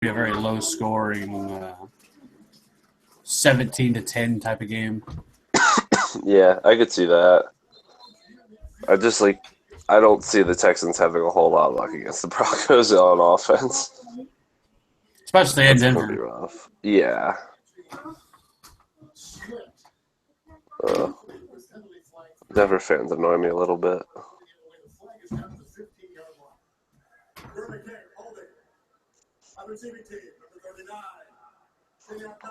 be a very low scoring 17-10 type of game. Yeah, I could see that. I don't see the Texans having a whole lot of luck against the Broncos on offense. Especially in That's gonna be Denver. rough. Yeah. Denver fans annoy me a little bit.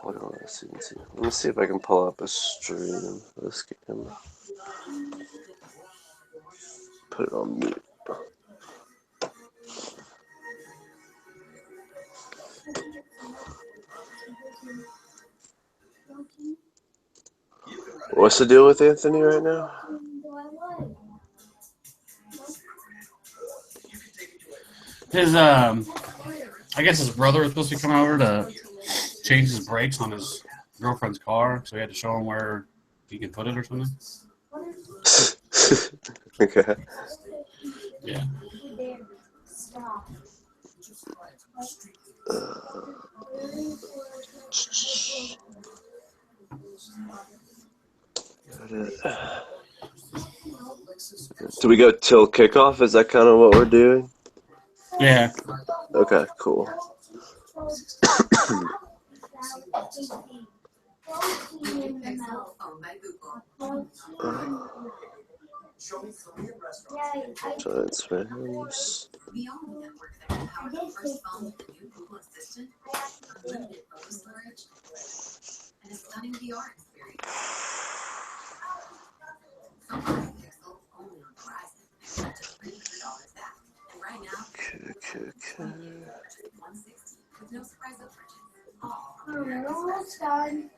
What do I see? Let me see if I can pull up a stream for this game. Put it on mute. What's the deal with Anthony right now? His I guess his brother was supposed to come over to change his brakes on his girlfriend's car, so he had to show him where he could put it or something. Okay. Yeah. Do we go till kickoff? Is that kind of what we're doing? Yeah. Okay, cool. Giants Rams. Okay. Almost done.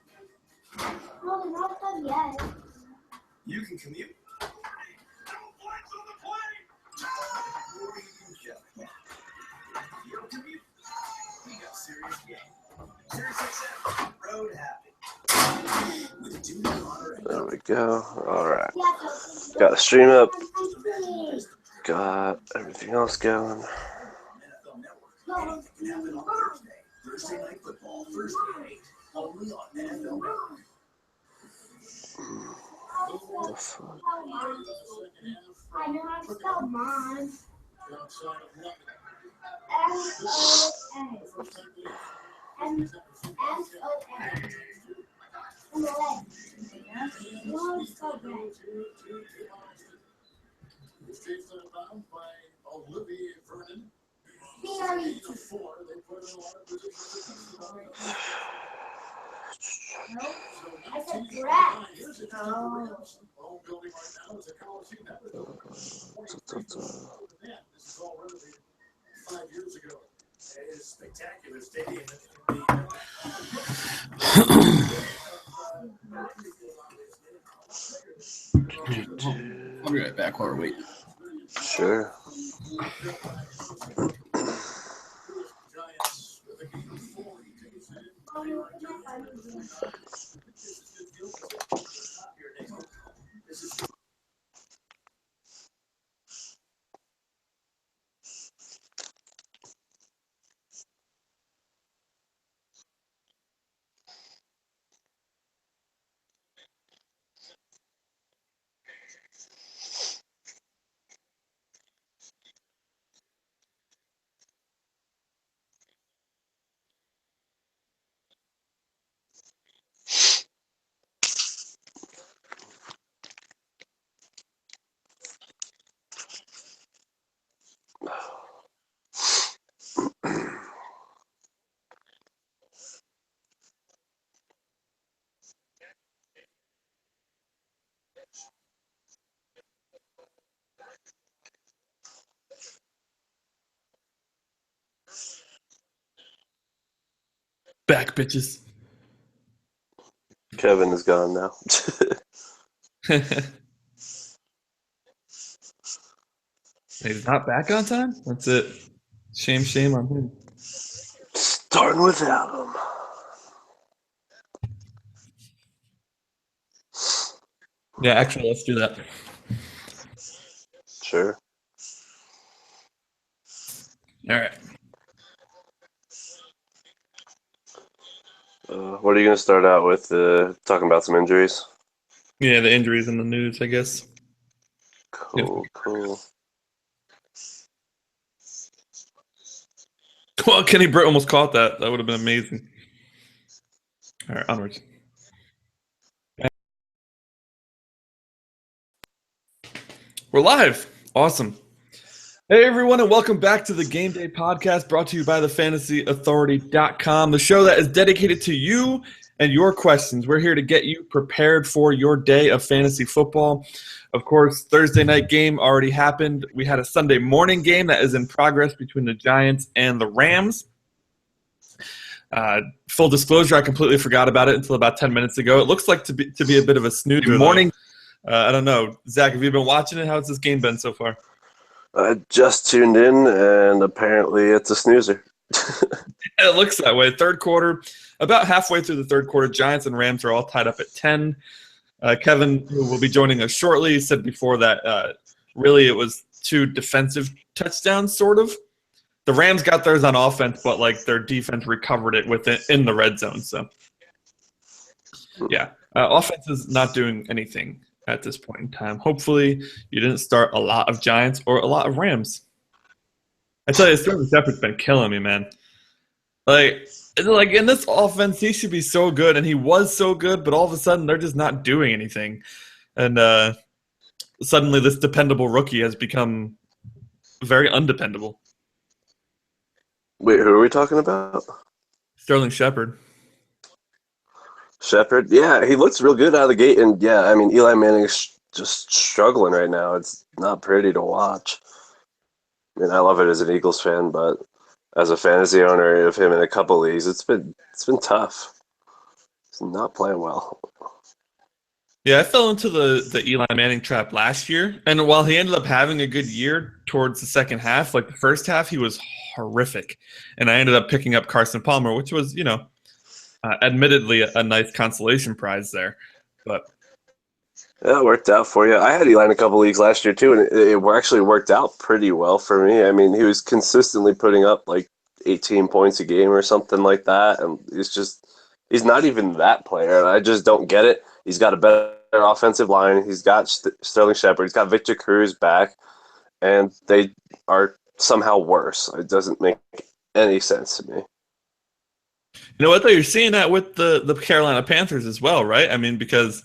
No, they're not done yet. You can commute. We got serious game. Serious XM. Road happy. With Duty Honor and There we go. All right. Got the stream up. Got everything else going. NFL Network. Anything can happen on Thursday. Thursday Night Football. Thursday at 8. Only on NFL Network. The fuck? I know how to spell mine. M-O-N. I said correct. Spectacular stadium. I'll be right back while we're waiting. Sure. Back, bitches. Kevin is gone now. He's not back on time? That's it. Shame on him. Starting without him. Yeah, actually, let's do that. Sure. All right. What are you going to start out with? Talking about some injuries? Yeah, the injuries in the news, I guess. Cool, cool. Well, Kenny Britt almost caught that. That would have been amazing. All right, onwards. We're live. Awesome. Hey, everyone, and welcome back to the Game Day podcast brought to you by thefantasyauthority.com, the show that is dedicated to you and your questions. We're here to get you prepared for your day of fantasy football. Of course, Thursday night game already happened. We had a Sunday morning game that is in progress between the Giants and the Rams. Full disclosure, I completely forgot about it until about 10 minutes ago. It looks like to be a bit of a snoozer. Morning. I don't know. Zach, have you been watching it? How's this game been so far? I just tuned in, and apparently it's a snoozer. It looks that way. Third quarter, about halfway through the third quarter, Giants and Rams are all tied up at 10. Kevin, who will be joining us shortly, said before that really it was two defensive touchdowns, sort of. The Rams got theirs on offense, but like their defense recovered it in the red zone. So, yeah, offense is not doing anything at this point in time. Hopefully, you didn't start a lot of Giants or a lot of Rams. I tell you, Sterling Shepard's been killing me, man. Like in this offense, he should be so good, and he was so good, but all of a sudden, they're just not doing anything. And suddenly, this dependable rookie has become very undependable. Wait, who are we talking about? Sterling Shepard. Shepard? Yeah, he looks real good out of the gate, and yeah, I mean, Eli Manning's just struggling right now. It's not pretty to watch. I mean, I love it as an Eagles fan, but as a fantasy owner of him in a couple leagues, it's been tough. He's not playing well. Yeah, I fell into the Eli Manning trap last year, and while he ended up having a good year towards the second half, like the first half, he was horrific, and I ended up picking up Carson Palmer, which was, admittedly a nice consolation prize there, but yeah, it worked out for you. I had Eli in a couple leagues last year too, and it actually worked out pretty well for me. I mean, he was consistently putting up like 18 points a game or something like that, and he's not even that player, and I just don't get it. He's got a better offensive line. He's got Sterling Shepard. He's got Victor Cruz back, and they are somehow worse. It doesn't make any sense to me. you know what, though? You're seeing that with the Carolina Panthers as well, right? I mean, because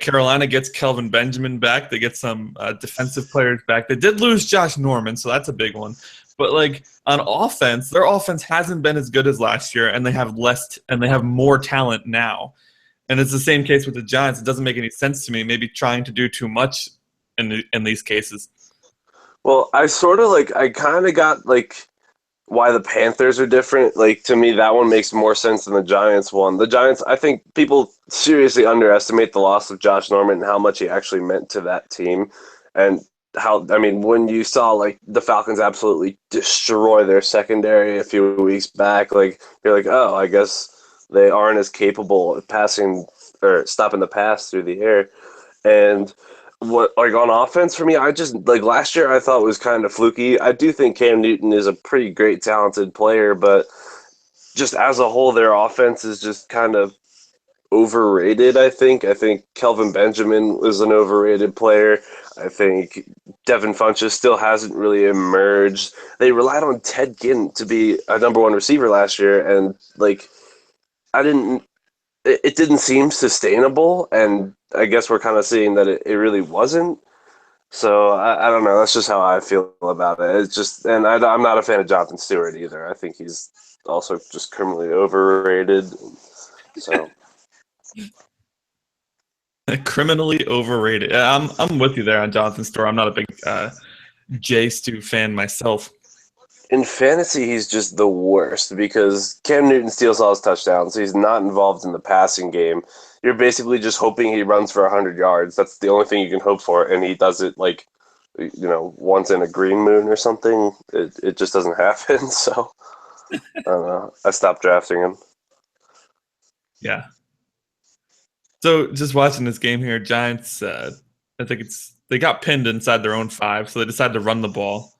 Carolina gets Kelvin Benjamin back. They get some defensive players back. They did lose Josh Norman, so that's a big one. But like on offense, their offense hasn't been as good as last year, and they have more talent now. And it's the same case with the Giants. It doesn't make any sense to me. Maybe trying to do too much in these cases. Well, I kind of got like why the Panthers are different. Like, to me, that one makes more sense than the Giants one. The Giants, I think people seriously underestimate the loss of Josh Norman and how much he actually meant to that team. And when you saw like the Falcons absolutely destroy their secondary a few weeks back, like you're like, oh, I guess they aren't as capable of passing or stopping the pass through the air. And what, like, on offense for me, I just, like, last year I thought was kind of fluky. I do think Cam Newton is a pretty great talented player, but just as a whole, their offense is just kind of overrated, I think. I think Kelvin Benjamin was an overrated player. I think Devin Funchess still hasn't really emerged. They relied on Ted Ginn to be a number one receiver last year, and, like, it didn't seem sustainable, and I guess we're kind of seeing that it really wasn't. So I don't know. That's just how I feel about it. It's just, and I'm not a fan of Jonathan Stewart either. I think he's also just criminally overrated. So Criminally overrated. I'm with you there on Jonathan Stewart. I'm not a big J. Stu fan myself. in fantasy, he's just the worst because Cam Newton steals all his touchdowns. So he's not involved in the passing game. You're basically just hoping he runs for 100 yards. That's the only thing you can hope for, and he does it like, once in a green moon or something. It just doesn't happen. So I don't know. I stopped drafting him. Yeah. So just watching this game here, Giants, I think they got pinned inside their own 5, so they decided to run the ball.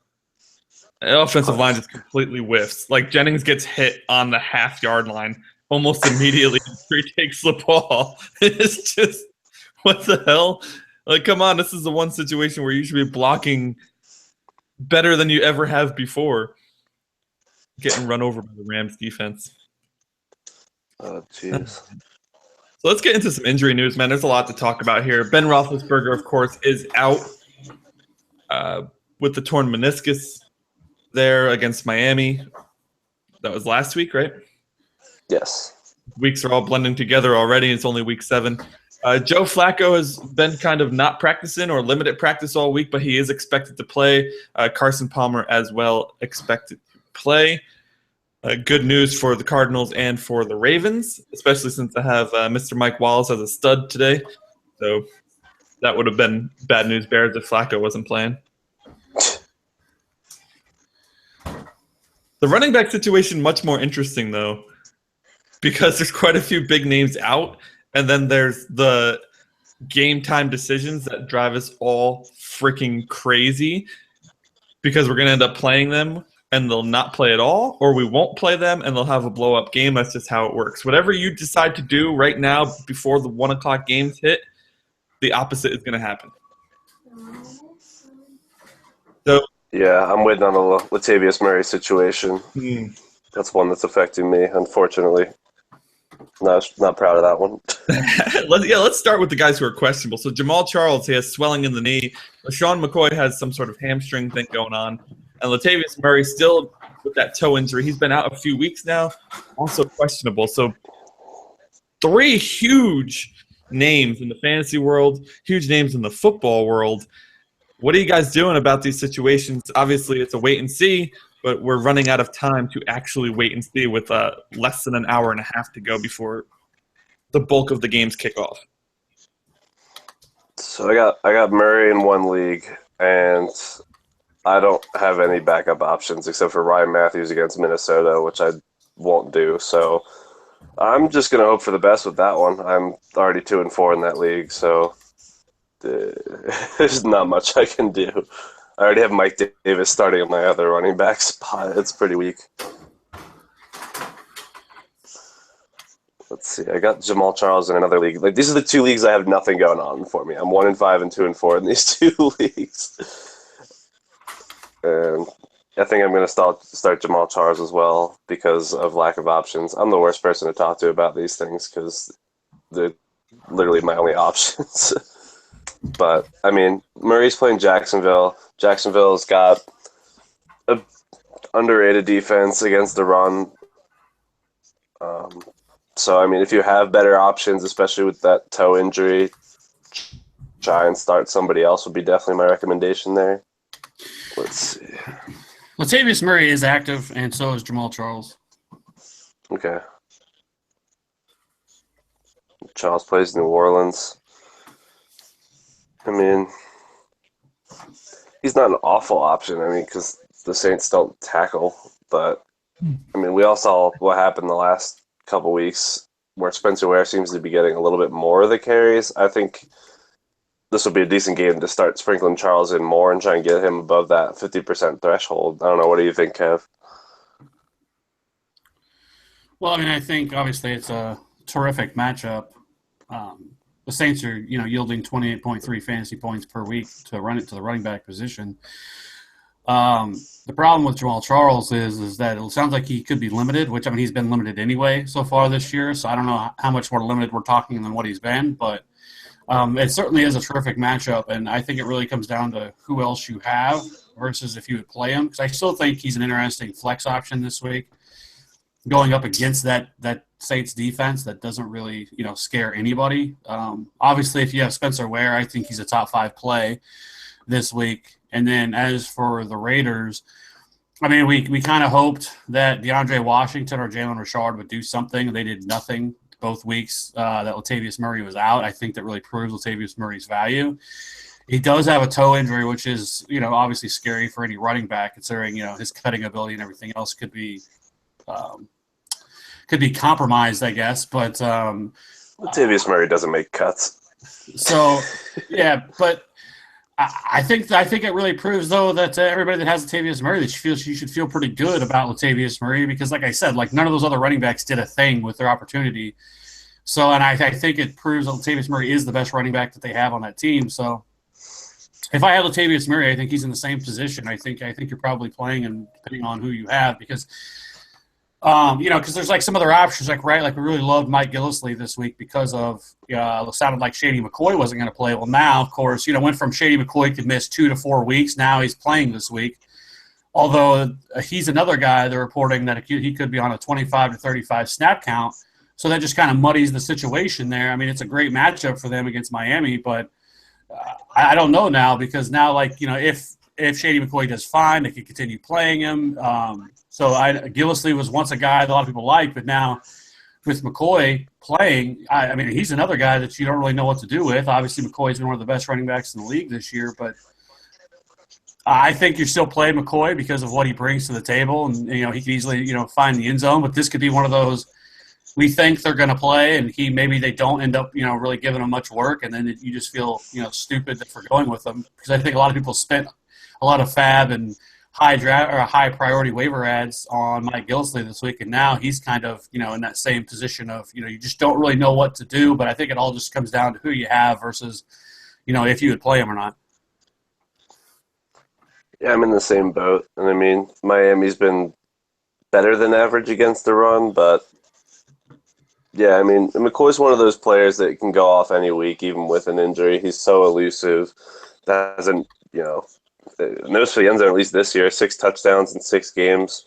The offensive line just completely whiffs. Like, Jennings gets hit on the half-yard line almost immediately after he takes the ball. It's just, what the hell? Like, come on, this is the one situation where you should be blocking better than you ever have before. Getting run over by the Rams defense. Oh, jeez. So let's get into some injury news, man. There's a lot to talk about here. Ben Roethlisberger, of course, is out with the torn meniscus there against Miami. That was last week, right? Yes. Weeks are all blending together already. It's only week 7. Joe Flacco has been kind of not practicing or limited practice all week, but he is expected to play. Carson Palmer as well expected to play. Good news for the Cardinals and for the Ravens, especially since I have Mr. Mike Wallace as a stud today. So that would have been bad news Bears if Flacco wasn't playing. The running back situation much more interesting, though, because there's quite a few big names out, and then there's the game time decisions that drive us all freaking crazy because we're going to end up playing them and they'll not play at all, or we won't play them and they'll have a blow-up game. That's just how it works. Whatever you decide to do right now before the 1 o'clock games hit, the opposite is going to happen. So, Yeah, I'm waiting on the Latavius Murray situation. That's one that's affecting me, unfortunately. Not proud of that one. let's start with the guys who are questionable. So Jamal Charles, he has swelling in the knee. LaShawn McCoy has some sort of hamstring thing going on. And Latavius Murray still with that toe injury. He's been out a few weeks now, also questionable. So 3 huge names in the fantasy world, huge names in the football world. What are you guys doing about these situations? Obviously, it's a wait and see, but we're running out of time to actually wait and see with less than an hour and a half to go before the bulk of the games kick off. So I got Murray in one league, and I don't have any backup options except for Ryan Matthews against Minnesota, which I won't do. So I'm just gonna hope for the best with that one. I'm already 2-4 in that league, so there's not much I can do. I already have Mike Davis starting at my other running back spot. It's pretty weak. Let's see. I got Jamal Charles in another league. Like, these are the 2 leagues I have nothing going on for me. I'm 1-5 and 2-4 in these 2 leagues. And I think I'm going to start Jamal Charles as well because of lack of options. I'm the worst person to talk to about these things because they're literally my only options. But, I mean, Murray's playing Jacksonville. Jacksonville's got an underrated defense against the run. So, I mean, if you have better options, especially with that toe injury, try and start somebody else would be definitely my recommendation there. Let's see. Latavius Murray is active, and so is Jamal Charles. Okay. Charles plays New Orleans. I mean, he's not an awful option. I mean, because the Saints don't tackle. But, I mean, we all saw what happened the last couple weeks where Spencer Ware seems to be getting a little bit more of the carries. I think this will be a decent game to start sprinkling Charles in more and try and get him above that 50% threshold. I don't know. What do you think, Kev? Well, I mean, I think obviously it's a terrific matchup. The Saints are, yielding 28.3 fantasy points per week to run it to the running back position. The problem with Jamal Charles is that it sounds like he could be limited, which, I mean, he's been limited anyway so far this year. So I don't know how much more limited we're talking than what he's been, but it certainly is a terrific matchup. And I think it really comes down to who else you have versus if you would play him. Because I still think he's an interesting flex option this week, going up against that Saints defense that doesn't really, scare anybody. Obviously, if you have Spencer Ware, I think he's a top 5 play this week. And then as for the Raiders, I mean, we kind of hoped that DeAndre Washington or Jalen Richard would do something. They did nothing both weeks that Latavius Murray was out. I think that really proves Latavius Murray's value. He does have a toe injury, which is, obviously scary for any running back, considering, his cutting ability and everything else could be compromised, I guess. But Latavius Murray doesn't make cuts. So, yeah, but I think it really proves though that everybody that has Latavius Murray that you should feel pretty good about Latavius Murray because, like I said, like none of those other running backs did a thing with their opportunity. So, and I think it proves that Latavius Murray is the best running back that they have on that team. So, if I had Latavius Murray, I think he's in the same position. I think you're probably playing him depending on who you have because. Because there's like some other options, like we really loved Mike Gillislee this week because of it sounded like Shady McCoy wasn't going to play. Well, now of course, went from Shady McCoy could miss 2 to 4 weeks. Now he's playing this week, although he's another guy they're reporting that he could be on a 25 to 35 snap count. So that just kind of muddies the situation there. I mean, it's a great matchup for them against Miami, but I don't know now because now if Shady McCoy does fine, they can continue playing him. Gillislee was once a guy that a lot of people liked, but now with McCoy playing, I mean, he's another guy that you don't really know what to do with. Obviously, McCoy's been one of the best running backs in the league this year, but I think you're still playing McCoy because of what he brings to the table, and he can easily find the end zone. But this could be one of those we think they're going to play, and maybe they don't end up really giving him much work, and then you just feel stupid for going with them because I think a lot of people spent a lot of fab and high priority waiver ads on Mike Gillislee this week, and now he's kind of in that same position of you just don't really know what to do. But I think it all just comes down to who you have versus if you would play him or not. Yeah, I'm in the same boat, and I mean Miami's been better than average against the run, but yeah, I mean McCoy's one of those players that can go off any week, even with an injury. He's so elusive. That hasn't notice for the end zone, at least this year, 6 touchdowns in 6 games.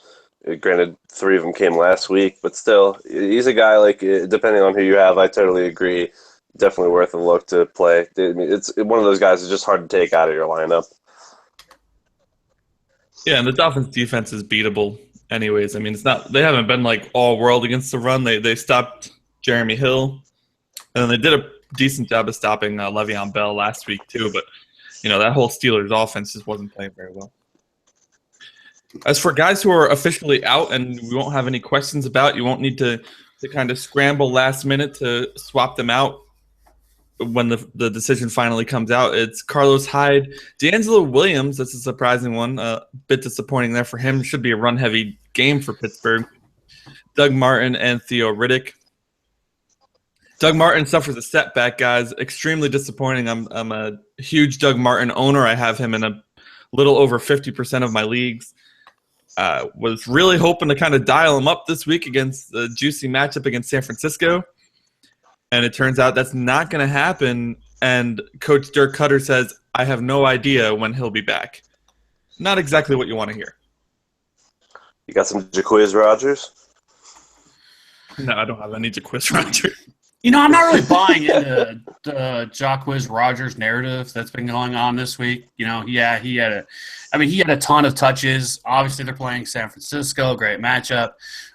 Granted, 3 of them came last week, but still, he's a guy, depending on who you have, I totally agree. Definitely worth a look to play. I mean, it's one of those guys that's just hard to take out of your lineup. Yeah, and the Dolphins' defense is beatable anyways. I mean, they haven't been all world against the run. They stopped Jeremy Hill, and then they did a decent job of stopping Le'Veon Bell last week too, but that whole Steelers offense just wasn't playing very well. As for guys who are officially out and we won't have any questions about, you won't need to kind of scramble last minute to swap them out when the decision finally comes out. It's Carlos Hyde. D'Angelo Williams, that's a surprising one. A bit disappointing there for him. Should be a run-heavy game for Pittsburgh. Doug Martin and Theo Riddick. Doug Martin suffers a setback, guys. Extremely disappointing. I'm a huge Doug Martin owner. I have him in a little over 50% of my leagues. Was really hoping to kind of dial him up this week against the juicy matchup against San Francisco. And it turns out that's not going to happen. And Coach Dirk Cutter says, I have no idea when he'll be back. Not exactly what you want to hear. You got some Jacquizz Rodgers? No, I don't have any Jacquizz Rodgers. I'm not really buying into the Jacquizz Rodgers narrative that's been going on this week. He had a ton of touches. Obviously, they're playing San Francisco, great matchup.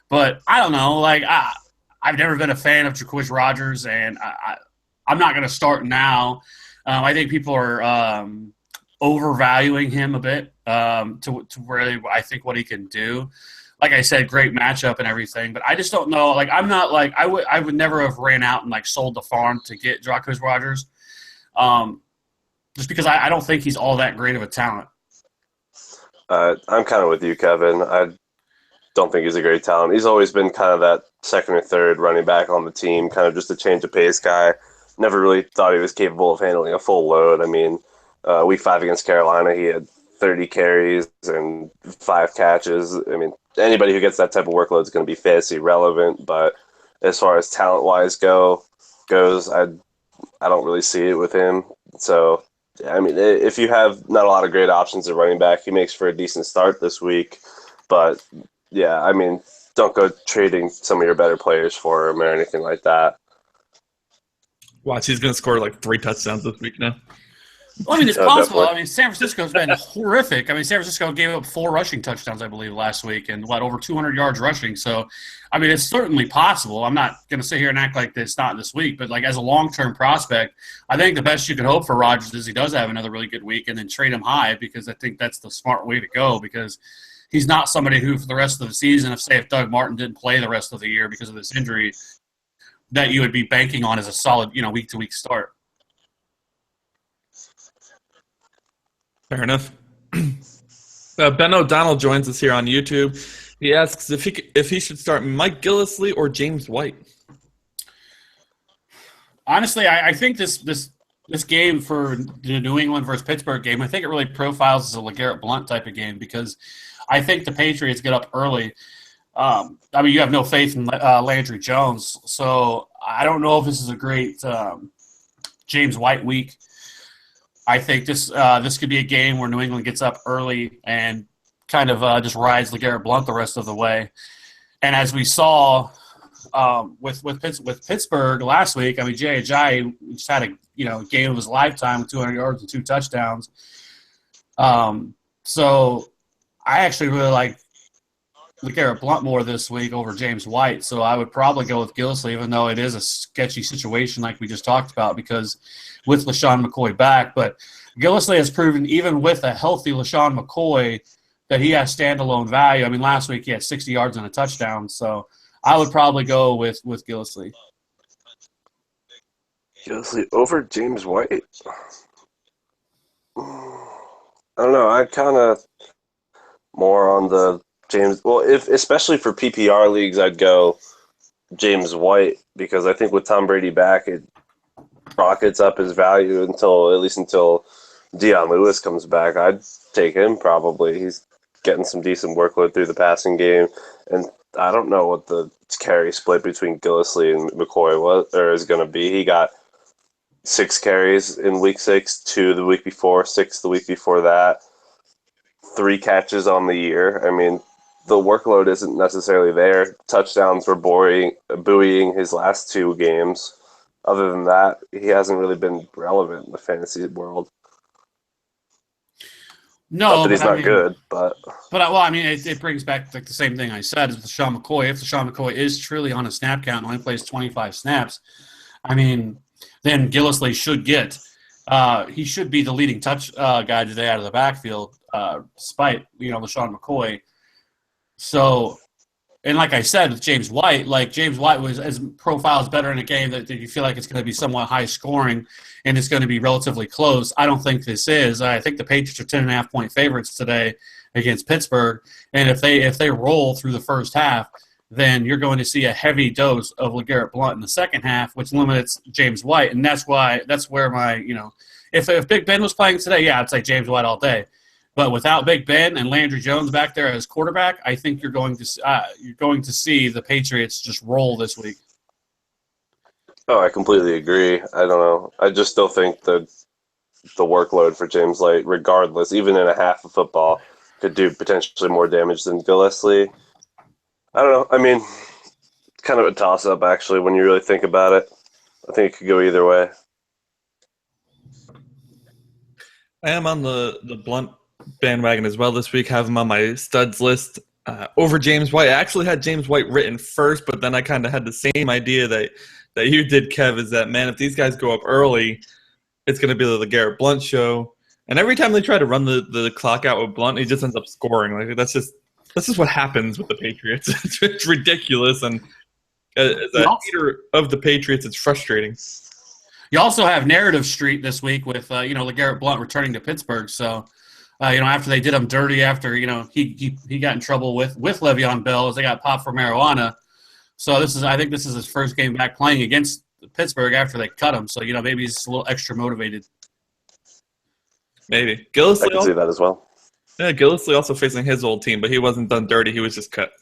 But I don't know. I've never been a fan of Jacquizz Rodgers, and I'm not going to start now. I think people are overvaluing him a bit to where I think what he can do. Like I said, great matchup and everything, but I just don't know. I'm not I would never have ran out and sold the farm to get Jacquizz Rodgers, just because I don't think he's all that great of a talent. I'm kind of with you, Kevin. I don't think he's a great talent. He's always been kind of that second or third running back on the team, kind of just a change of pace guy. Never really thought he was capable of handling a full load. I mean, week 5 against Carolina, he had 30 carries and 5 catches. I mean, anybody who gets that type of workload is going to be fantasy relevant, but as far as talent-wise goes, I don't really see it with him. So, yeah, I mean, if you have not a lot of great options at running back, he makes for a decent start this week. But, yeah, I mean, don't go trading some of your better players for him or anything like that. Watch, he's going to score 3 touchdowns this week now. Well, I mean, it's possible. Definitely. I mean, San Francisco's been horrific. I mean, San Francisco gave up 4 rushing touchdowns, I believe, last week, and over 200 yards rushing. So, I mean, it's certainly possible. I'm not going to sit here and act like it's not this week, but as a long-term prospect, I think the best you can hope for Rodgers is he does have another really good week and then trade him high, because I think that's the smart way to go, because he's not somebody who, for the rest of the season, if Doug Martin didn't play the rest of the year because of this injury, that you would be banking on as a solid, week-to-week start. Fair enough. Ben O'Donnell joins us here on YouTube. He asks if he should start Mike Gillislee or James White. Honestly, I think this game for the New England versus Pittsburgh game, I think it really profiles as a LeGarrette Blount type of game because I think the Patriots get up early. I mean, you have no faith in Landry Jones, so I don't know if this is a great James White week. I think this could be a game where New England gets up early and kind of just rides LeGarrette Blount the rest of the way. And as we saw with Pittsburgh last week, I mean, Jay Ajayi just had a game of his lifetime with 200 yards and 2 touchdowns. So I actually really like LeGarrette Blount more this week over James White. So I would probably go with Gillislee, even though it is a sketchy situation like we just talked about because with LaShawn McCoy back. But Gillislee has proven even with a healthy LaShawn McCoy that he has standalone value. I mean, last week he had 60 yards and a touchdown. So I would probably go with Gillislee. Gillislee over James White? I don't know. I kind of more on the James. Well, especially for PPR leagues, I'd go James White because I think with Tom Brady back, it rockets up his value at least until Deion Lewis comes back. I'd take him probably. He's getting some decent workload through the passing game, and I don't know what the carry split between Gillislee and McCoy is going to be. He got 6 carries in week 6, 2 the week before, 6 the week before that, 3 catches on the year. I mean, the workload isn't necessarily there. Touchdowns were buoying his last 2 games. Other than that, he hasn't really been relevant in the fantasy world. No, not that he's not good, but well, I mean, it brings back like the same thing I said with LaShawn McCoy. If LaShawn McCoy is truly on a snap count and only plays 25 snaps, I mean, then Gillislee should get. He should be the leading touch guy today out of the backfield, despite LaShawn McCoy. So, and like I said with James White, James White was as profiles better in a game that you feel like it's going to be somewhat high scoring and it's going to be relatively close. I don't think this is. I think the Patriots are 10.5 point favorites today against Pittsburgh, and if they roll through the first half, then you're going to see a heavy dose of LeGarrette Blount in the second half, which limits James White, and that's where my if Big Ben was playing today, yeah, I'd say James White all day. But without Big Ben and Landry Jones back there as quarterback, I think you're going to see the Patriots just roll this week. Oh, I completely agree. I don't know. I just still think the workload for James White, regardless, even in a half of football, could do potentially more damage than Gillislee. I don't know. I mean, kind of a toss-up, actually, when you really think about it. I think it could go either way. I am on the Blount bandwagon as well this week. Have him on my studs list over James White. I actually had James White written first, but then I kind of had the same idea that you did, Kev, is that, man, if these guys go up early, it's going to be the LeGarrette Blount show. And every time they try to run the clock out with Blount, he just ends up scoring. Like that's just what happens with the Patriots. It's ridiculous, and as a hater of the Patriots, it's frustrating. You also have Narrative Street this week with LeGarrette Blount returning to Pittsburgh. So, after they did him dirty, after he got in trouble with Le'Veon Bell as they got popped for marijuana. So I think this is his first game back playing against Pittsburgh after they cut him. So maybe he's a little extra motivated. Maybe Gillislee. I can see that as well. Yeah, Gillislee also facing his old team, but he wasn't done dirty. He was just cut.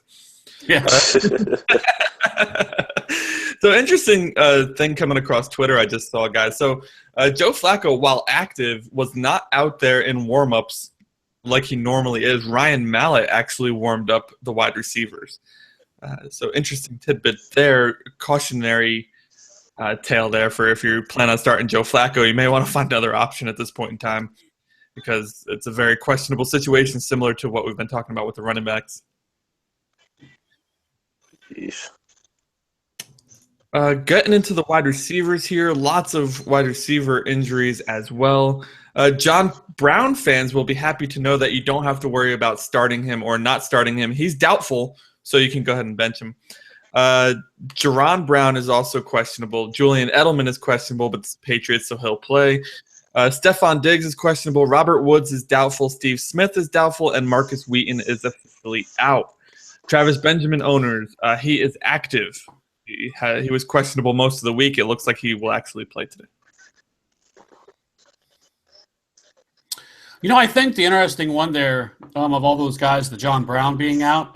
Yeah. So interesting thing coming across Twitter I just saw, guys. So Joe Flacco, while active, was not out there in warm-ups like he normally is. Ryan Mallett actually warmed up the wide receivers. So interesting tidbit there. Cautionary tale there for if you plan on starting Joe Flacco, you may want to find another option at this point in time because it's a very questionable situation similar to what we've been talking about with the running backs. Yeesh. Getting into the wide receivers here, lots of wide receiver injuries as well. John Brown fans will be happy to know that you don't have to worry about starting him or not starting him. He's doubtful, so you can go ahead and bench him. Jerron Brown is also questionable. Julian Edelman is questionable, but it's Patriots, so he'll play. Stephon Diggs is questionable. Robert Woods is doubtful. Steve Smith is doubtful. And Marcus Wheaton is officially out. Travis Benjamin owners, he is active. He was questionable most of the week. It looks like he will actually play today. You know, I think the interesting one there of all those guys, the John Brown being out,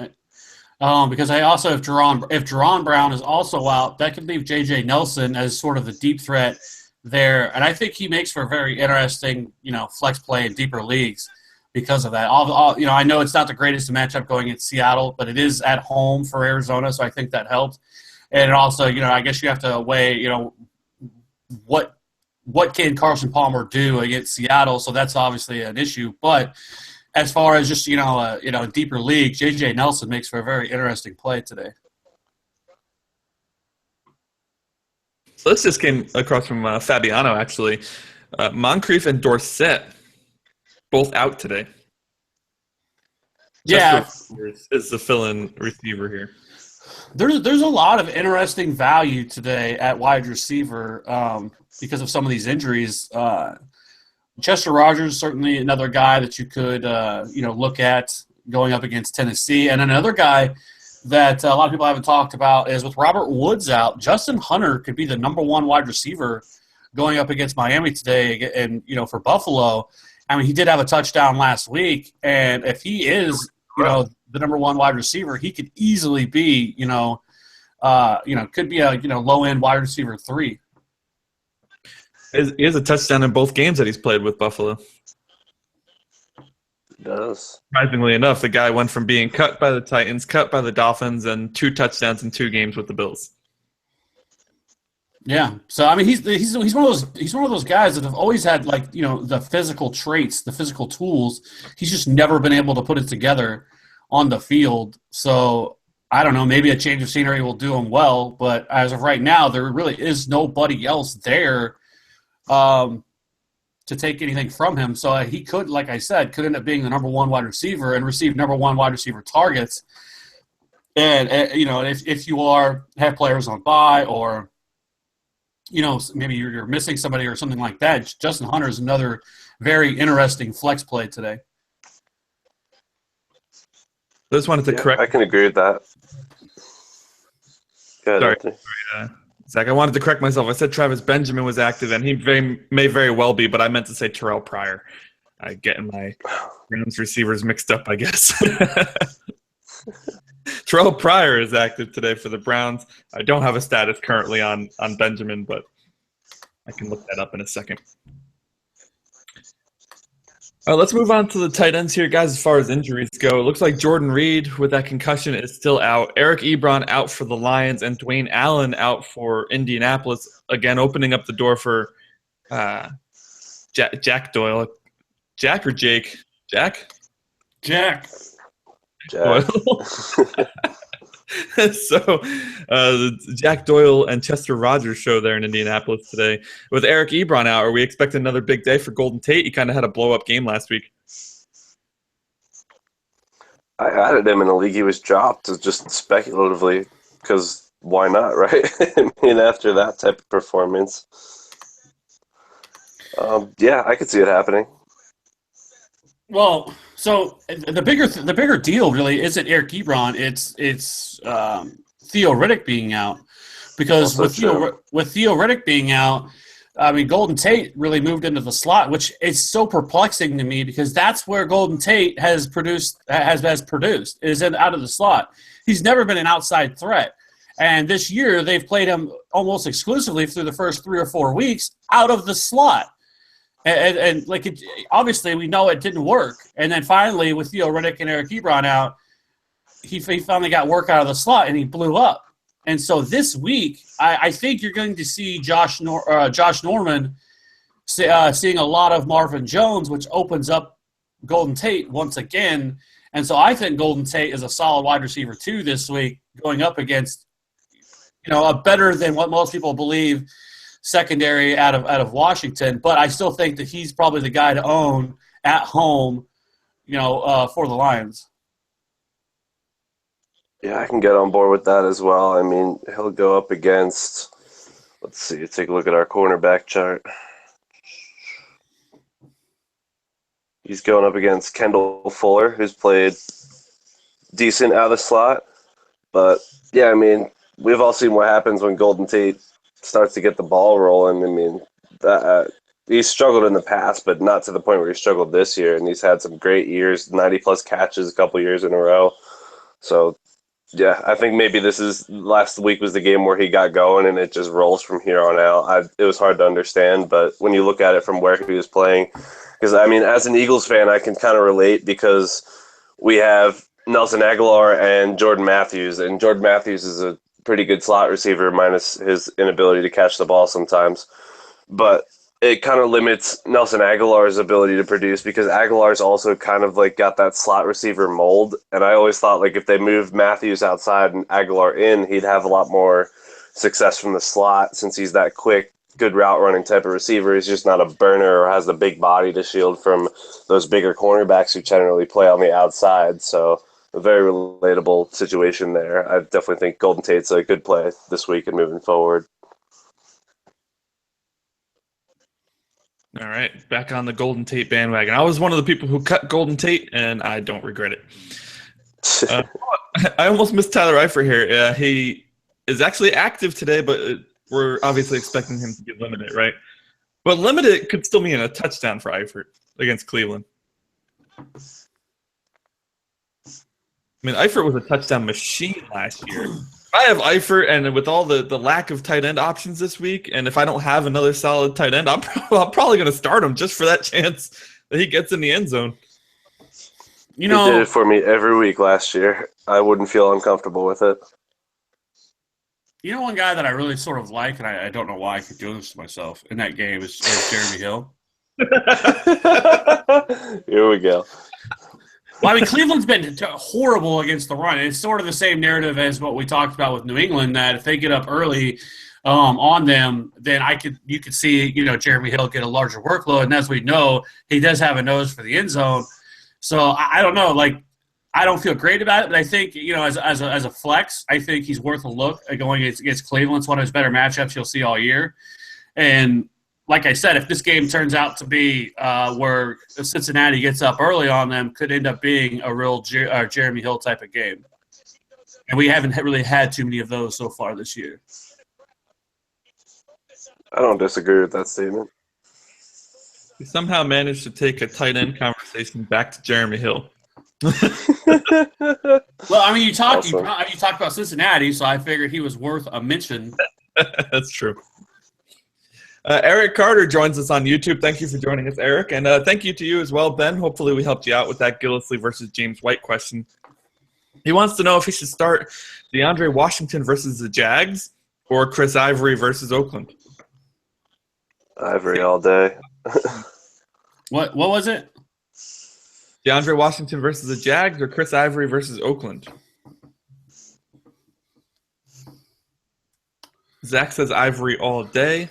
because I also, if Jerron Brown is also out, that could leave J.J. Nelson as sort of the deep threat there. And I think he makes for a very interesting, flex play in deeper leagues because of that. I know it's not the greatest matchup going at Seattle, but it is at home for Arizona, so I think that helps. And also, I guess you have to weigh, what can Carson Palmer do against Seattle? So that's obviously an issue. But as far as just a deeper league, J.J. Nelson makes for a very interesting play today. So this just came across from Fabiano actually. Moncrief and Dorsett both out today. Yeah, Chester is the fill-in receiver here. There's a lot of interesting value today at wide receiver because of some of these injuries. Chester Rogers, certainly another guy that you could look at going up against Tennessee. And another guy that a lot of people haven't talked about is with Robert Woods out, Justin Hunter could be the number one wide receiver going up against Miami today. And, for Buffalo, I mean, he did have a touchdown last week. And if he is, the number one wide receiver, he could easily be, could be a, low-end wide receiver 3. He has a touchdown in both games that he's played with Buffalo. He does. Surprisingly enough, the guy went from being cut by the Titans, cut by the Dolphins, and 2 touchdowns in 2 games with the Bills. Yeah, so I mean, he's one of those guys that have always had the physical traits, the physical tools. He's just never been able to put it together on the field. So I don't know, maybe a change of scenery will do him well. But as of right now, there really is nobody else there to take anything from him. So he could, like I said, could end up being the number one wide receiver and receive number one wide receiver targets. And if you have players on bye or maybe you're missing somebody or something like that, Justin Hunter is another very interesting flex play today. I just wanted to correct. I can agree with that. Go ahead, Sorry, Zach, I wanted to correct myself. I said Travis Benjamin was active, and he may very well be, but I meant to say Terrell Pryor. I'm getting my Rams receivers mixed up, I guess. Terrell Pryor is active today for the Browns. I don't have a status currently on Benjamin, but I can look that up in a second. Let's move on to the tight ends here, guys, as far as injuries go. It looks like Jordan Reed with that concussion is still out. Eric Ebron out for the Lions, and Dwayne Allen out for Indianapolis, again opening up the door for Jack Doyle. Jack or Jake? Jack? Jack. Doyle. So Jack Doyle and Chester Rogers show there in Indianapolis today. With Eric Ebron out, are we expecting another big day for Golden Tate? He kind of had a blow-up game last week. I added him in a league. He was dropped just speculatively because why not, right? I mean, after that type of performance. Yeah, I could see it happening. Well, so the bigger deal really isn't Eric Ebron. It's Theo Riddick being out, because with Theo Riddick being out, I mean Golden Tate really moved into the slot, which is so perplexing to me because that's where Golden Tate has produced is out of the slot. He's never been an outside threat, and this year they've played him almost exclusively through the first 3 or 4 weeks out of the slot. And obviously we know it didn't work. And then finally with Theo Riddick and Eric Ebron out, he finally got work out of the slot and he blew up. And so this week, I think you're going to see Josh Norman seeing a lot of Marvin Jones, which opens up Golden Tate once again. And so I think Golden Tate is a solid wide receiver 2 this week, going up against a better than what most people believe secondary out of Washington, but I still think that he's probably the guy to own at home, for the Lions. Yeah, I can get on board with that as well. I mean, he'll go up against, let's see, take a look at our cornerback chart. He's going up against Kendall Fuller, who's played decent out of the slot. But, yeah, I mean, we've all seen what happens when Golden Tate starts to get the ball rolling. I mean, he's struggled in the past, but not to the point where he struggled this year. And he's had some great years, 90-plus catches a couple years in a row. So, yeah, I think maybe last week was the game where he got going, and it just rolls from here on out. It was hard to understand, but when you look at it from where he was playing, because, I mean, as an Eagles fan, I can kind of relate because we have Nelson Aguilar and Jordan Matthews, and Jordan Matthews is a pretty good slot receiver minus his inability to catch the ball sometimes. But it kind of limits Nelson Aguilar's ability to produce because Aguilar's also kind of like got that slot receiver mold. And I always thought like if they moved Matthews outside and Aguilar in, he'd have a lot more success from the slot since he's that quick, good route running type of receiver. He's just not a burner or has the big body to shield from those bigger cornerbacks who generally play on the outside. So a very relatable situation there. I definitely think Golden Tate's a good play this week and moving forward. All right, back on the Golden Tate bandwagon. I was one of the people who cut Golden Tate, and I don't regret it. I almost missed Tyler Eifert here. He is actually active today, but we're obviously expecting him to be limited, right? But limited could still mean a touchdown for Eifert against Cleveland. I mean, Eifert was a touchdown machine last year. I have Eifert, and with all the lack of tight end options this week, and if I don't have another solid tight end, I'm probably going to start him just for that chance that he gets in the end zone. He did it for me every week last year. I wouldn't feel uncomfortable with it. You know, one guy that I really sort of like, and I don't know why I keep doing this to myself in that game is Jeremy Hill. Here we go. Well, I mean, Cleveland's been horrible against the run. It's sort of the same narrative as what we talked about with New England, that if they get up early on them, then you could see, Jeremy Hill get a larger workload. And as we know, he does have a nose for the end zone. So I don't know, like, I don't feel great about it, but I think, as a flex, I think he's worth a look going against Cleveland. It's one of his better matchups you'll see all year. And like I said, if this game turns out to be where Cincinnati gets up early on them, could end up being a real Jeremy Hill type of game. And we haven't really had too many of those so far this year. I don't disagree with that statement. We somehow managed to take a tight end conversation back to Jeremy Hill. Well, I mean, you talked Awesome. about Cincinnati, so I figured he was worth a mention. That's true. Eric Carter joins us on YouTube. Thank you for joining us, Eric. And thank you to you as well, Ben. Hopefully we helped you out with that Gillislee versus James White question. He wants to know if he should start DeAndre Washington versus the Jags or Chris Ivory versus Oakland. Ivory all day. What was it? DeAndre Washington versus the Jags or Chris Ivory versus Oakland? Zach says Ivory all day.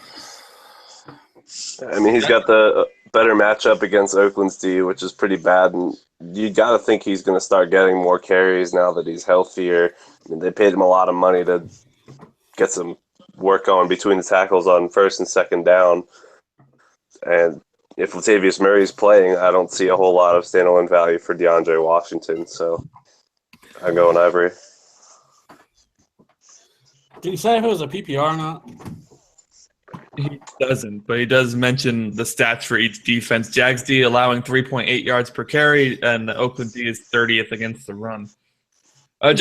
I mean, he's got the better matchup against Oakland's D, which is pretty bad, and you got to think he's going to start getting more carries now that he's healthier. I mean, they paid him a lot of money to get some work going between the tackles on first and second down. And if Latavius Murray's playing, I don't see a whole lot of standalone value for DeAndre Washington, so I'm going Ivory. Did he say if it was a PPR or not? He doesn't, but he does mention the stats for each defense. Jags D allowing 3.8 yards per carry, and Oakland D is 30th against the run. A